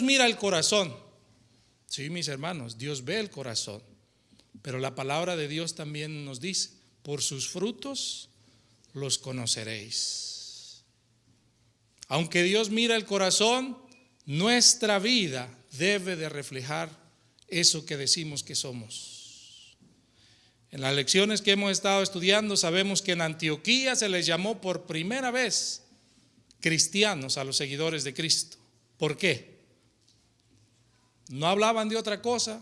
mira el corazón. Sí, mis hermanos, Dios ve el corazón. Pero la palabra de Dios también nos dice: por sus frutos los conoceréis. Aunque Dios mira el corazón, nuestra vida debe de reflejar eso que decimos que somos. En las lecciones que hemos estado estudiando, sabemos que en Antioquía se les llamó por primera vez cristianos a los seguidores de Cristo. ¿Por qué? No hablaban de otra cosa,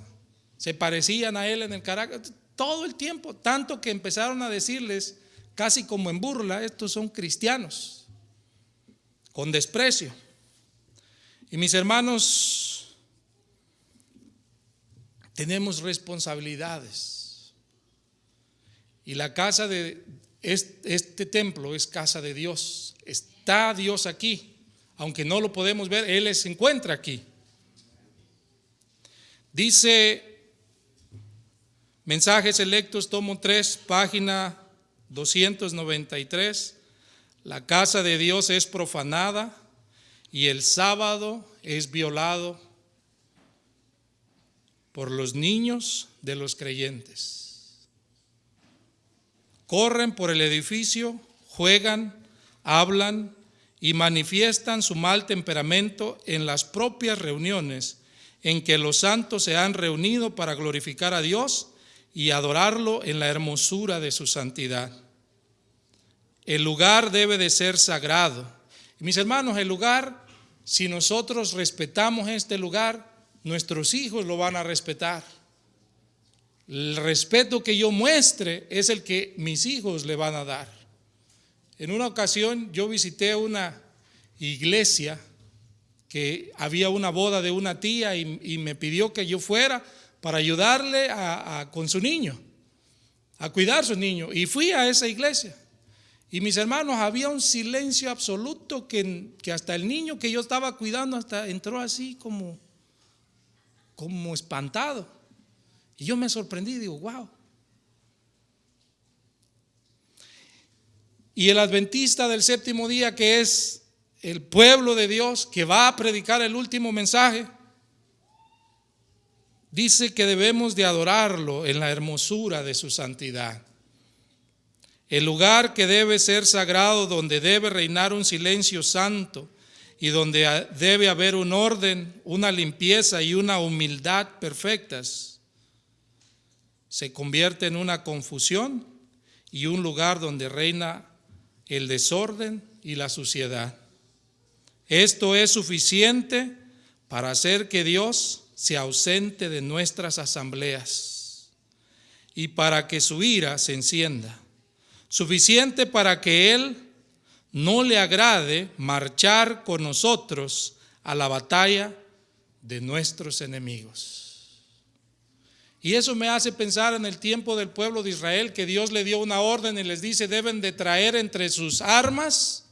se parecían a él en el carácter todo el tiempo, tanto que empezaron a decirles casi como en burla: estos son cristianos, con desprecio. Y mis hermanos, tenemos responsabilidades. Y la casa de este templo es casa de Dios. Está Dios aquí, aunque no lo podemos ver, Él se encuentra aquí. Dice Mensajes Selectos, tomo 3, página 293: la casa de Dios es profanada y el sábado es violado por los niños de los creyentes. Corren por el edificio, juegan, hablan y manifiestan su mal temperamento en las propias reuniones en que los santos se han reunido para glorificar a Dios y adorarlo en la hermosura de su santidad. El lugar debe de ser sagrado. Y mis hermanos, el lugar, si nosotros respetamos este lugar, nuestros hijos lo van a respetar. El respeto que yo muestre es el que mis hijos le van a dar. En una ocasión yo visité una iglesia que había una boda de una tía y me pidió que yo fuera para ayudarle con su niño, a cuidar a su niño. Y fui a esa iglesia. Y mis hermanos, había un silencio absoluto que hasta el niño que yo estaba cuidando hasta entró así como espantado. Y yo me sorprendí, digo, wow. Y el adventista del séptimo día, que es el pueblo de Dios, que va a predicar el último mensaje, dice que debemos de adorarlo en la hermosura de su santidad. El lugar que debe ser sagrado, donde debe reinar un silencio santo y donde debe haber un orden, una limpieza y una humildad perfectas, se convierte en una confusión y un lugar donde reina el desorden y la suciedad. Esto es suficiente para hacer que Dios se ausente de nuestras asambleas y para que su ira se encienda. Suficiente para que Él no le agrade marchar con nosotros a la batalla de nuestros enemigos. Y eso me hace pensar en el tiempo del pueblo de Israel, que Dios le dio una orden y les dice: deben de traer entre sus armas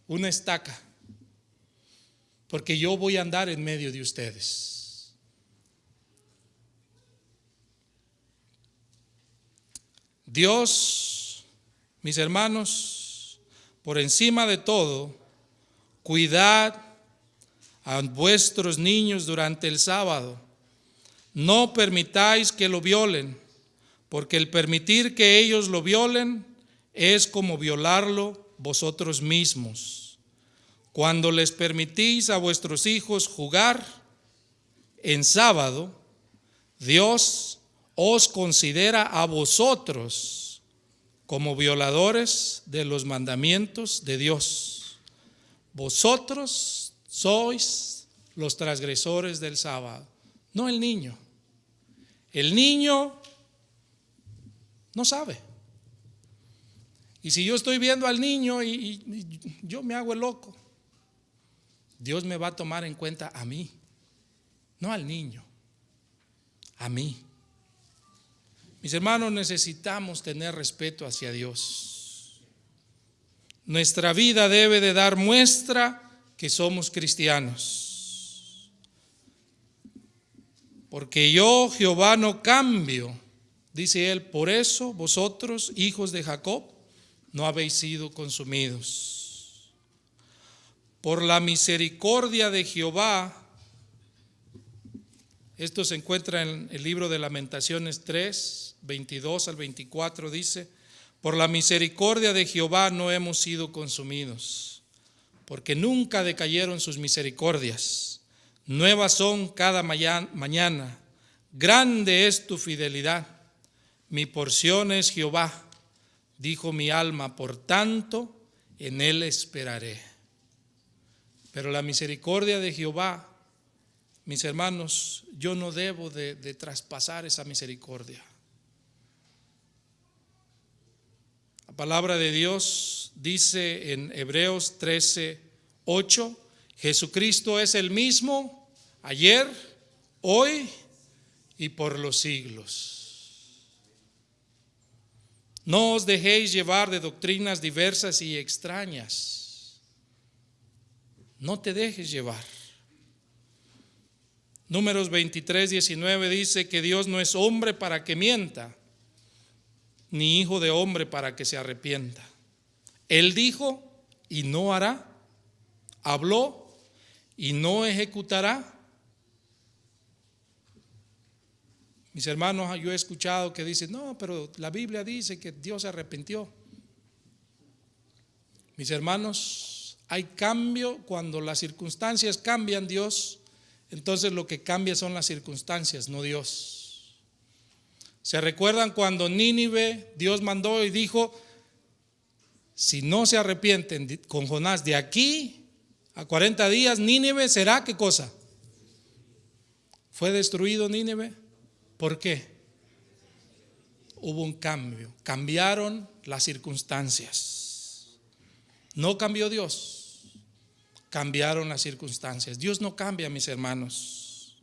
una estaca, porque yo voy a andar en medio de ustedes. Dios, mis hermanos, por encima de todo, cuidad a vuestros niños durante el sábado. No permitáis que lo violen, porque el permitir que ellos lo violen es como violarlo vosotros mismos. Cuando les permitís a vuestros hijos jugar en sábado, Dios os considera a vosotros como violadores de los mandamientos de Dios. Vosotros sois los transgresores del sábado, no el niño. El niño no sabe. Y si yo estoy viendo al niño y yo me hago el loco, Dios me va a tomar en cuenta a mí, no al niño, a mí. Mis hermanos, necesitamos tener respeto hacia Dios. Nuestra vida debe de dar muestra que somos cristianos. Porque yo, Jehová, no cambio, dice él, por eso vosotros, hijos de Jacob, no habéis sido consumidos. Por la misericordia de Jehová, esto se encuentra en el libro de Lamentaciones 3, 22 al 24, dice: por la misericordia de Jehová no hemos sido consumidos, porque nunca decayeron sus misericordias. Nuevas son cada mañana, grande es tu fidelidad. Mi porción es Jehová, dijo mi alma, por tanto en él esperaré. Pero la misericordia de Jehová, mis hermanos, yo no debo de traspasar esa misericordia. La palabra de Dios dice en Hebreos 13, 8, Jesucristo es el mismo ayer, hoy y por los siglos. No os dejéis llevar de doctrinas diversas y extrañas. No te dejes llevar. Números 23, 19 dice que Dios no es hombre para que mienta, ni hijo de hombre para que se arrepienta. Él dijo y no hará, habló y no ejecutará. Mis hermanos, yo he escuchado que dicen, no, pero la Biblia dice que Dios se arrepintió. Mis hermanos, hay cambio cuando las circunstancias cambian, Dios, entonces lo que cambia son las circunstancias, no Dios. ¿Se recuerdan cuando Nínive, Dios mandó y dijo, si no se arrepienten con Jonás de aquí a 40 días, Nínive será ¿qué cosa? ¿Fue destruido Nínive? ¿Por qué? Hubo un cambio, cambiaron las circunstancias. No cambió Dios, cambiaron las circunstancias. Dios no cambia, mis hermanos.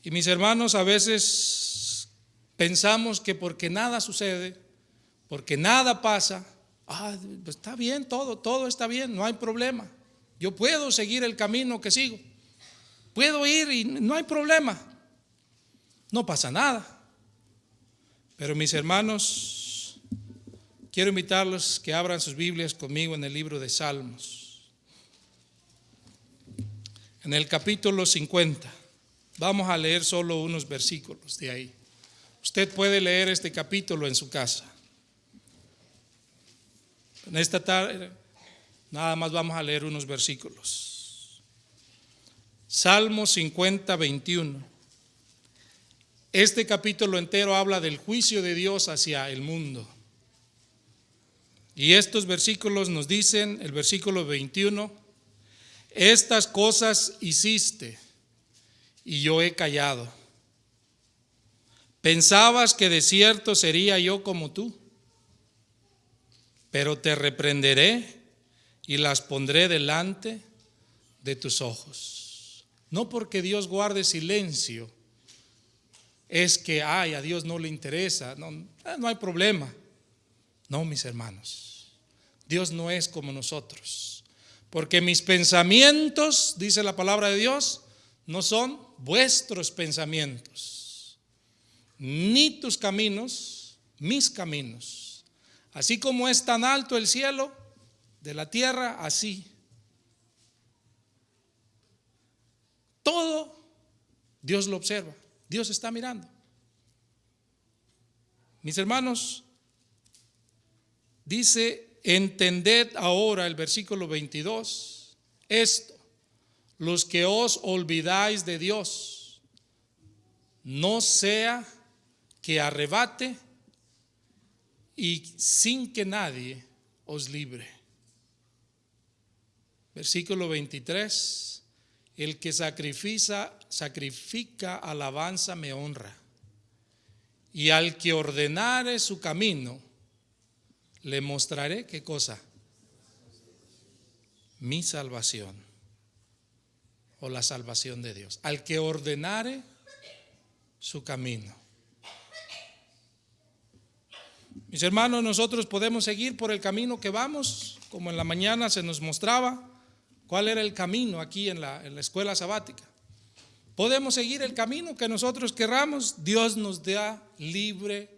Y mis hermanos, a veces pensamos que porque nada sucede, porque nada pasa, pues está bien, todo está bien, no hay problema. Yo puedo seguir el camino que sigo, puedo ir y no hay problema. No pasa nada. Pero mis hermanos, quiero invitarlos que abran sus Biblias conmigo en el libro de Salmos. En el capítulo 50. Vamos a leer solo unos versículos de ahí. Usted puede leer este capítulo en su casa. En esta tarde nada más vamos a leer unos versículos. Salmo 50, 21. Este capítulo entero habla del juicio de Dios hacia el mundo. Y estos versículos nos dicen, el versículo 21, estas cosas hiciste y yo he callado. Pensabas que de cierto sería yo como tú, pero te reprenderé y las pondré delante de tus ojos. No porque Dios guarde silencio, es que a Dios no le interesa, no hay problema. No, mis hermanos, Dios no es como nosotros, porque mis pensamientos, dice la palabra de Dios, no son vuestros pensamientos, ni tus caminos, mis caminos. Así como es tan alto el cielo de la tierra, así. Todo Dios lo observa. Dios está mirando. Mis hermanos, dice, entended ahora el versículo 22, esto, los que os olvidáis de Dios, no sea que arrebate y sin que nadie os libre. Versículo 23, el que sacrifica alabanza me honra, y al que ordenare su camino, le mostraré, ¿qué cosa? Mi salvación, o la salvación de Dios. Al que ordenare su camino. Mis hermanos, nosotros podemos seguir por el camino que vamos, como en la mañana se nos mostraba cuál era el camino aquí en la escuela sabática. Podemos seguir el camino que nosotros querramos, Dios nos da libre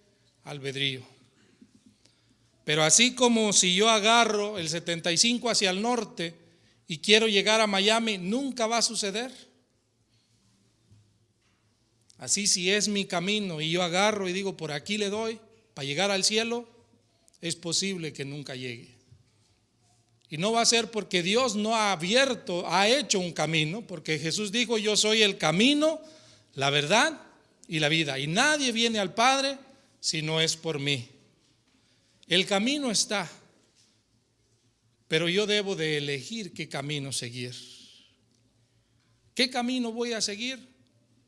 albedrío. Pero así como si yo agarro el 75 hacia el norte y quiero llegar a Miami, nunca va a suceder. Así si es mi camino y yo agarro y digo por aquí le doy para llegar al cielo, es posible que nunca llegue. Y no va a ser porque Dios no ha hecho un camino, porque Jesús dijo: yo soy el camino, la verdad y la vida, y nadie viene al Padre si no es por mí. El camino está, pero yo debo de elegir qué camino seguir. ¿Qué camino voy a seguir?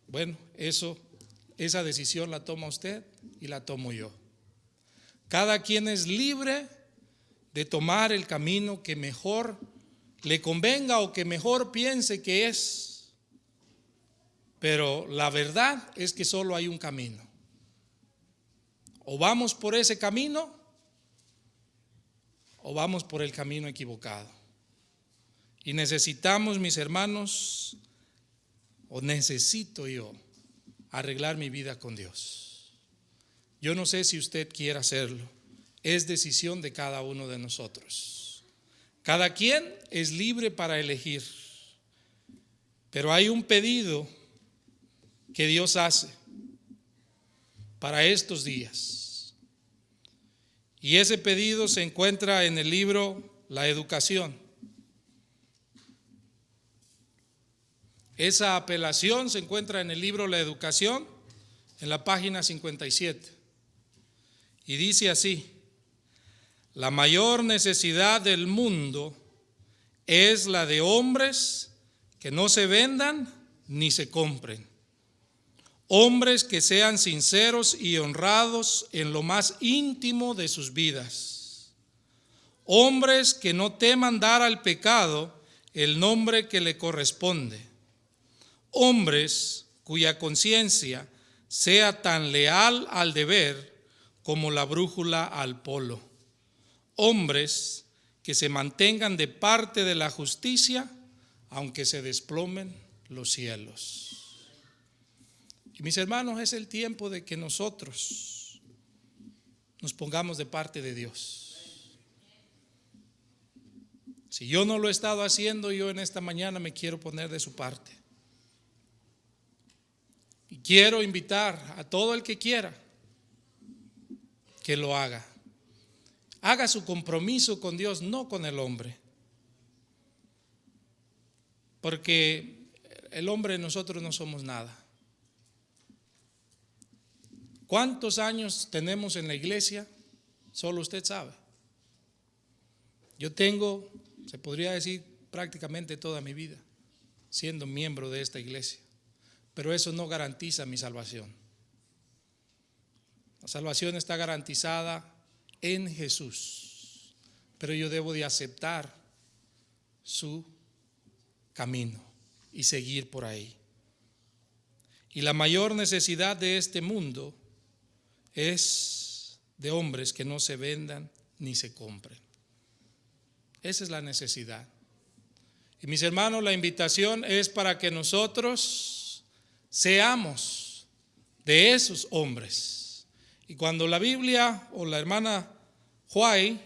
Bueno, esa decisión la toma usted y la tomo yo. Cada quien es libre de tomar el camino que mejor le convenga o que mejor piense que es. Pero la verdad es que solo hay un camino. O vamos por ese camino o vamos por el camino equivocado. Y necesitamos, mis hermanos, o necesito yo, arreglar mi vida con Dios. Yo no sé si usted quiere hacerlo. Es decisión de cada uno de nosotros. Cada quien es libre para elegir. Pero hay un pedido que Dios hace para estos días. Y ese pedido se encuentra en el libro La Educación. Esa apelación se encuentra en el libro La Educación, en la página 57. Y dice así: la mayor necesidad del mundo es la de hombres que no se vendan ni se compren. Hombres que sean sinceros y honrados en lo más íntimo de sus vidas. Hombres que no teman dar al pecado el nombre que le corresponde. Hombres cuya conciencia sea tan leal al deber como la brújula al polo. Hombres que se mantengan de parte de la justicia, aunque se desplomen los cielos. Y mis hermanos, es el tiempo de que nosotros nos pongamos de parte de Dios. Si yo no lo he estado haciendo, yo en esta mañana me quiero poner de su parte. Y quiero invitar a todo el que quiera que lo haga. Haga su compromiso con Dios, no con el hombre. Porque el hombre, nosotros no somos nada. ¿Cuántos años tenemos en la iglesia? Solo usted sabe. Yo tengo, se podría decir, prácticamente toda mi vida siendo miembro de esta iglesia. Pero eso no garantiza mi salvación. La salvación está garantizada en Jesús, pero yo debo de aceptar su camino y seguir por ahí. Y la mayor necesidad de este mundo es de hombres que no se vendan ni se compren. Esa es la necesidad. Y mis hermanos, la invitación es para que nosotros seamos de esos hombres. Y cuando la Biblia o la hermana Huay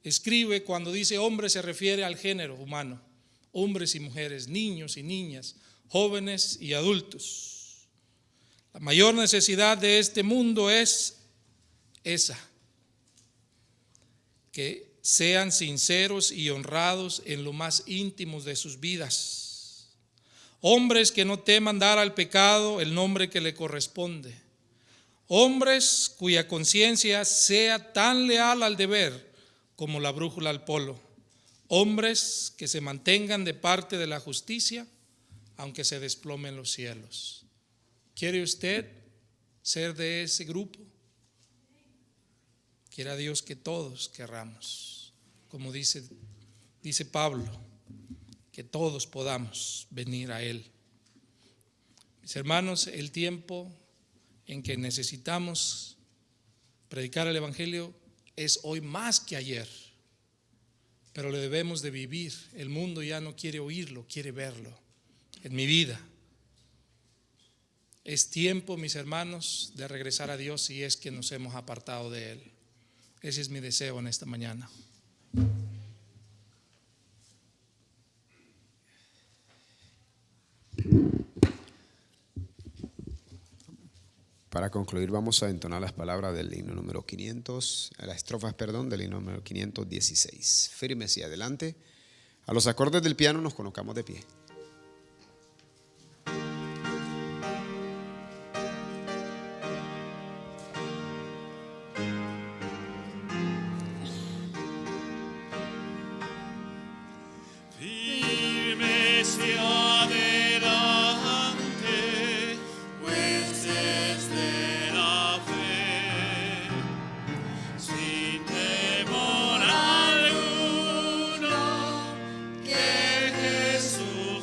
escribe, cuando dice hombre, se refiere al género humano, hombres y mujeres, niños y niñas, jóvenes y adultos. La mayor necesidad de este mundo es esa, que sean sinceros y honrados en lo más íntimo de sus vidas. Hombres que no teman dar al pecado el nombre que le corresponde. Hombres cuya conciencia sea tan leal al deber como la brújula al polo. Hombres que se mantengan de parte de la justicia, aunque se desplomen los cielos. ¿Quiere usted ser de ese grupo? Quiera Dios que todos querramos, como dice Pablo, que todos podamos venir a Él. Mis hermanos, el tiempo en que necesitamos predicar el Evangelio es hoy más que ayer, pero lo debemos de vivir. El mundo ya no quiere oírlo, quiere verlo. En mi vida es tiempo, mis hermanos, de regresar a Dios si es que nos hemos apartado de Él. Ese es mi deseo en esta mañana. Para concluir, vamos a entonar las palabras del himno número 500, las estrofas, del himno número 516. Firmes y adelante. A los acordes del piano nos colocamos de pie. Firmes y adelante, huestes de la fe, sin temor alguno, que Jesús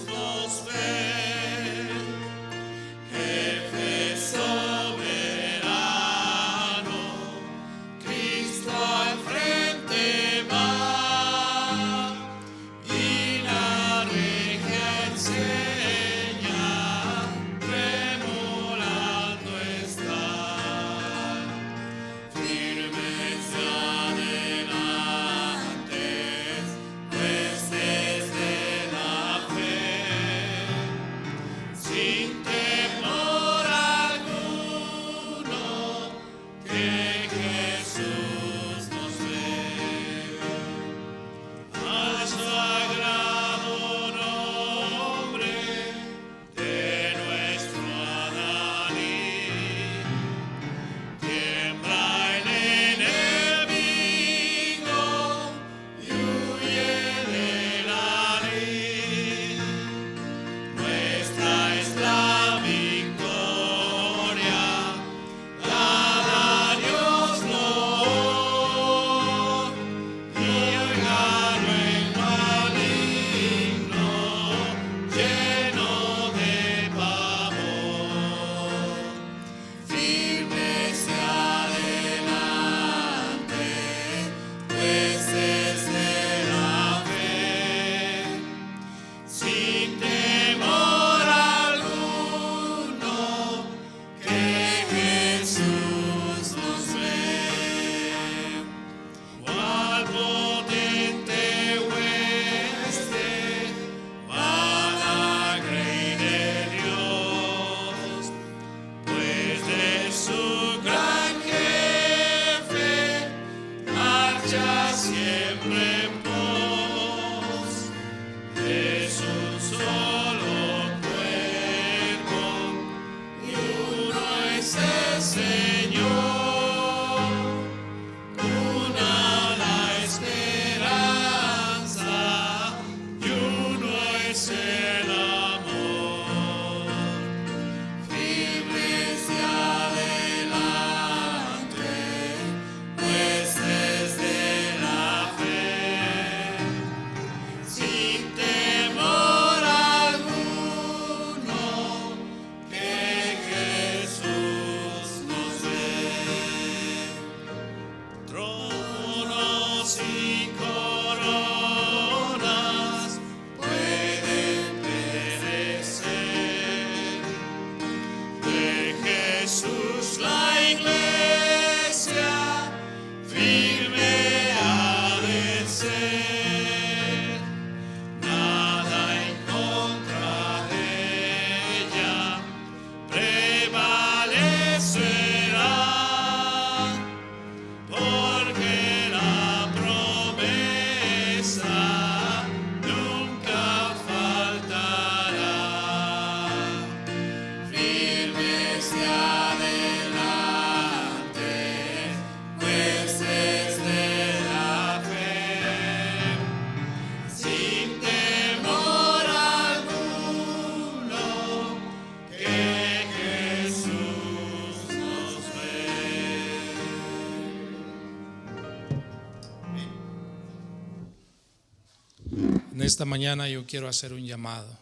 En esta mañana yo quiero hacer un llamado.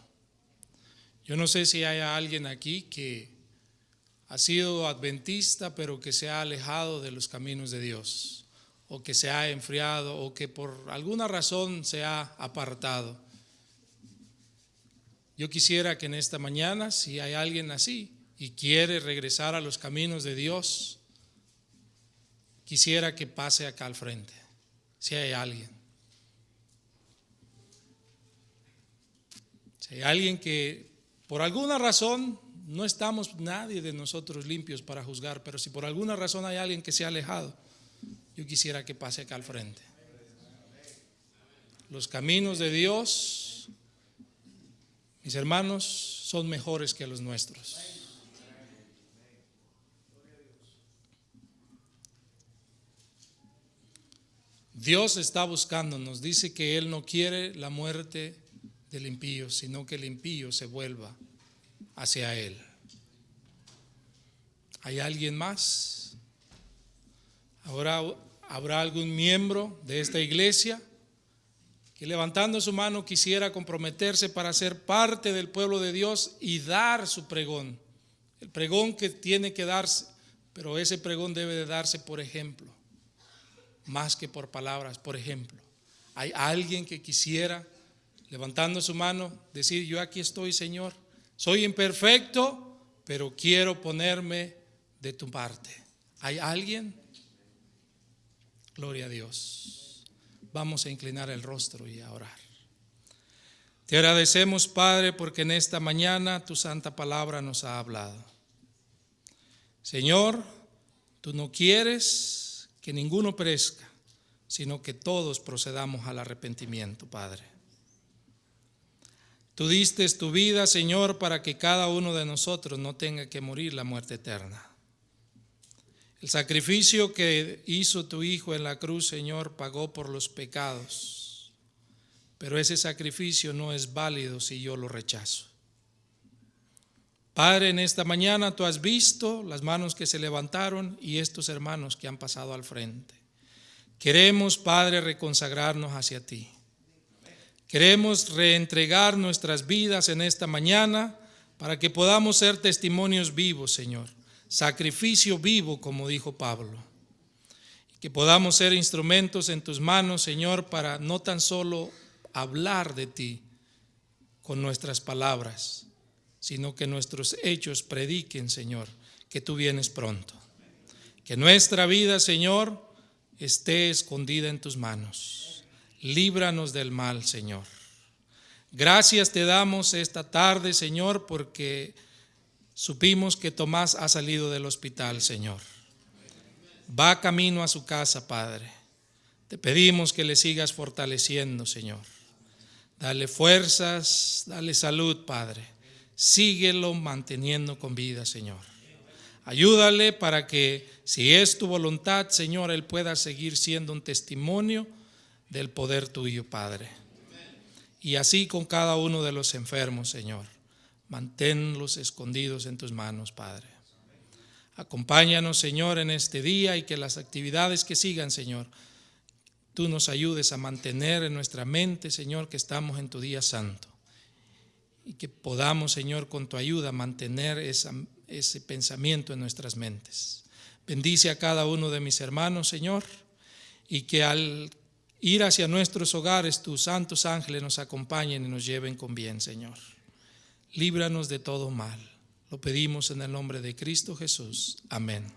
Yo no sé si hay alguien aquí que ha sido adventista, pero que se ha alejado de los caminos de Dios, o que se ha enfriado, o que por alguna razón se ha apartado. Yo quisiera que en esta mañana, si hay alguien así y quiere regresar a los caminos de Dios, quisiera que pase acá al frente, si hay alguien. Si hay alguien que por alguna razón, no estamos nadie de nosotros limpios para juzgar, pero si por alguna razón hay alguien que se ha alejado, yo quisiera que pase acá al frente. Los caminos de Dios, mis hermanos, son mejores que los nuestros. Dios está buscándonos, dice que Él no quiere la muerte del impío, sino que el impío se vuelva hacia Él. ¿Hay alguien más? Ahora habrá algún miembro de esta iglesia que levantando su mano quisiera comprometerse para ser parte del pueblo de Dios y dar su pregón. El pregón que tiene que darse, pero ese pregón debe de darse por ejemplo, más que por palabras, por ejemplo. ¿Hay alguien que quisiera, levantando su mano, decir: yo aquí estoy, Señor, soy imperfecto, pero quiero ponerme de tu parte? ¿Hay alguien? Gloria a Dios. Vamos a inclinar el rostro y a orar. Te agradecemos, Padre, porque en esta mañana tu santa palabra nos ha hablado. Señor, tú no quieres que ninguno perezca, sino que todos procedamos al arrepentimiento, Padre. Tú diste tu vida, Señor, para que cada uno de nosotros no tenga que morir la muerte eterna. El sacrificio que hizo tu Hijo en la cruz, Señor, pagó por los pecados. Pero ese sacrificio no es válido si yo lo rechazo. Padre, en esta mañana tú has visto las manos que se levantaron y estos hermanos que han pasado al frente. Queremos, Padre, reconsagrarnos hacia ti. Queremos reentregar nuestras vidas en esta mañana para que podamos ser testimonios vivos, Señor. Sacrificio vivo, como dijo Pablo. Que podamos ser instrumentos en tus manos, Señor, para no tan solo hablar de ti con nuestras palabras, sino que nuestros hechos prediquen, Señor, que tú vienes pronto. Que nuestra vida, Señor, esté escondida en tus manos. Líbranos del mal, Señor. Gracias te damos esta tarde, Señor, porque supimos que Tomás ha salido del hospital, Señor. Va camino a su casa, Padre. Te pedimos que le sigas fortaleciendo, Señor. Dale fuerzas, dale salud, Padre. Síguelo manteniendo con vida, Señor. Ayúdale para que, si es tu voluntad, Señor, él pueda seguir siendo un testimonio del poder tuyo, Padre. Y así con cada uno de los enfermos, Señor. Manténlos escondidos en tus manos, Padre. Acompáñanos, Señor, en este día y que las actividades que sigan, Señor, tú nos ayudes a mantener en nuestra mente, Señor, que estamos en tu día santo. Y que podamos, Señor, con tu ayuda mantener ese pensamiento en nuestras mentes. Bendice a cada uno de mis hermanos, Señor, y que al ir hacia nuestros hogares tus santos ángeles nos acompañen y nos lleven con bien, Señor. Líbranos de todo mal. Lo pedimos en el nombre de Cristo Jesús. Amén.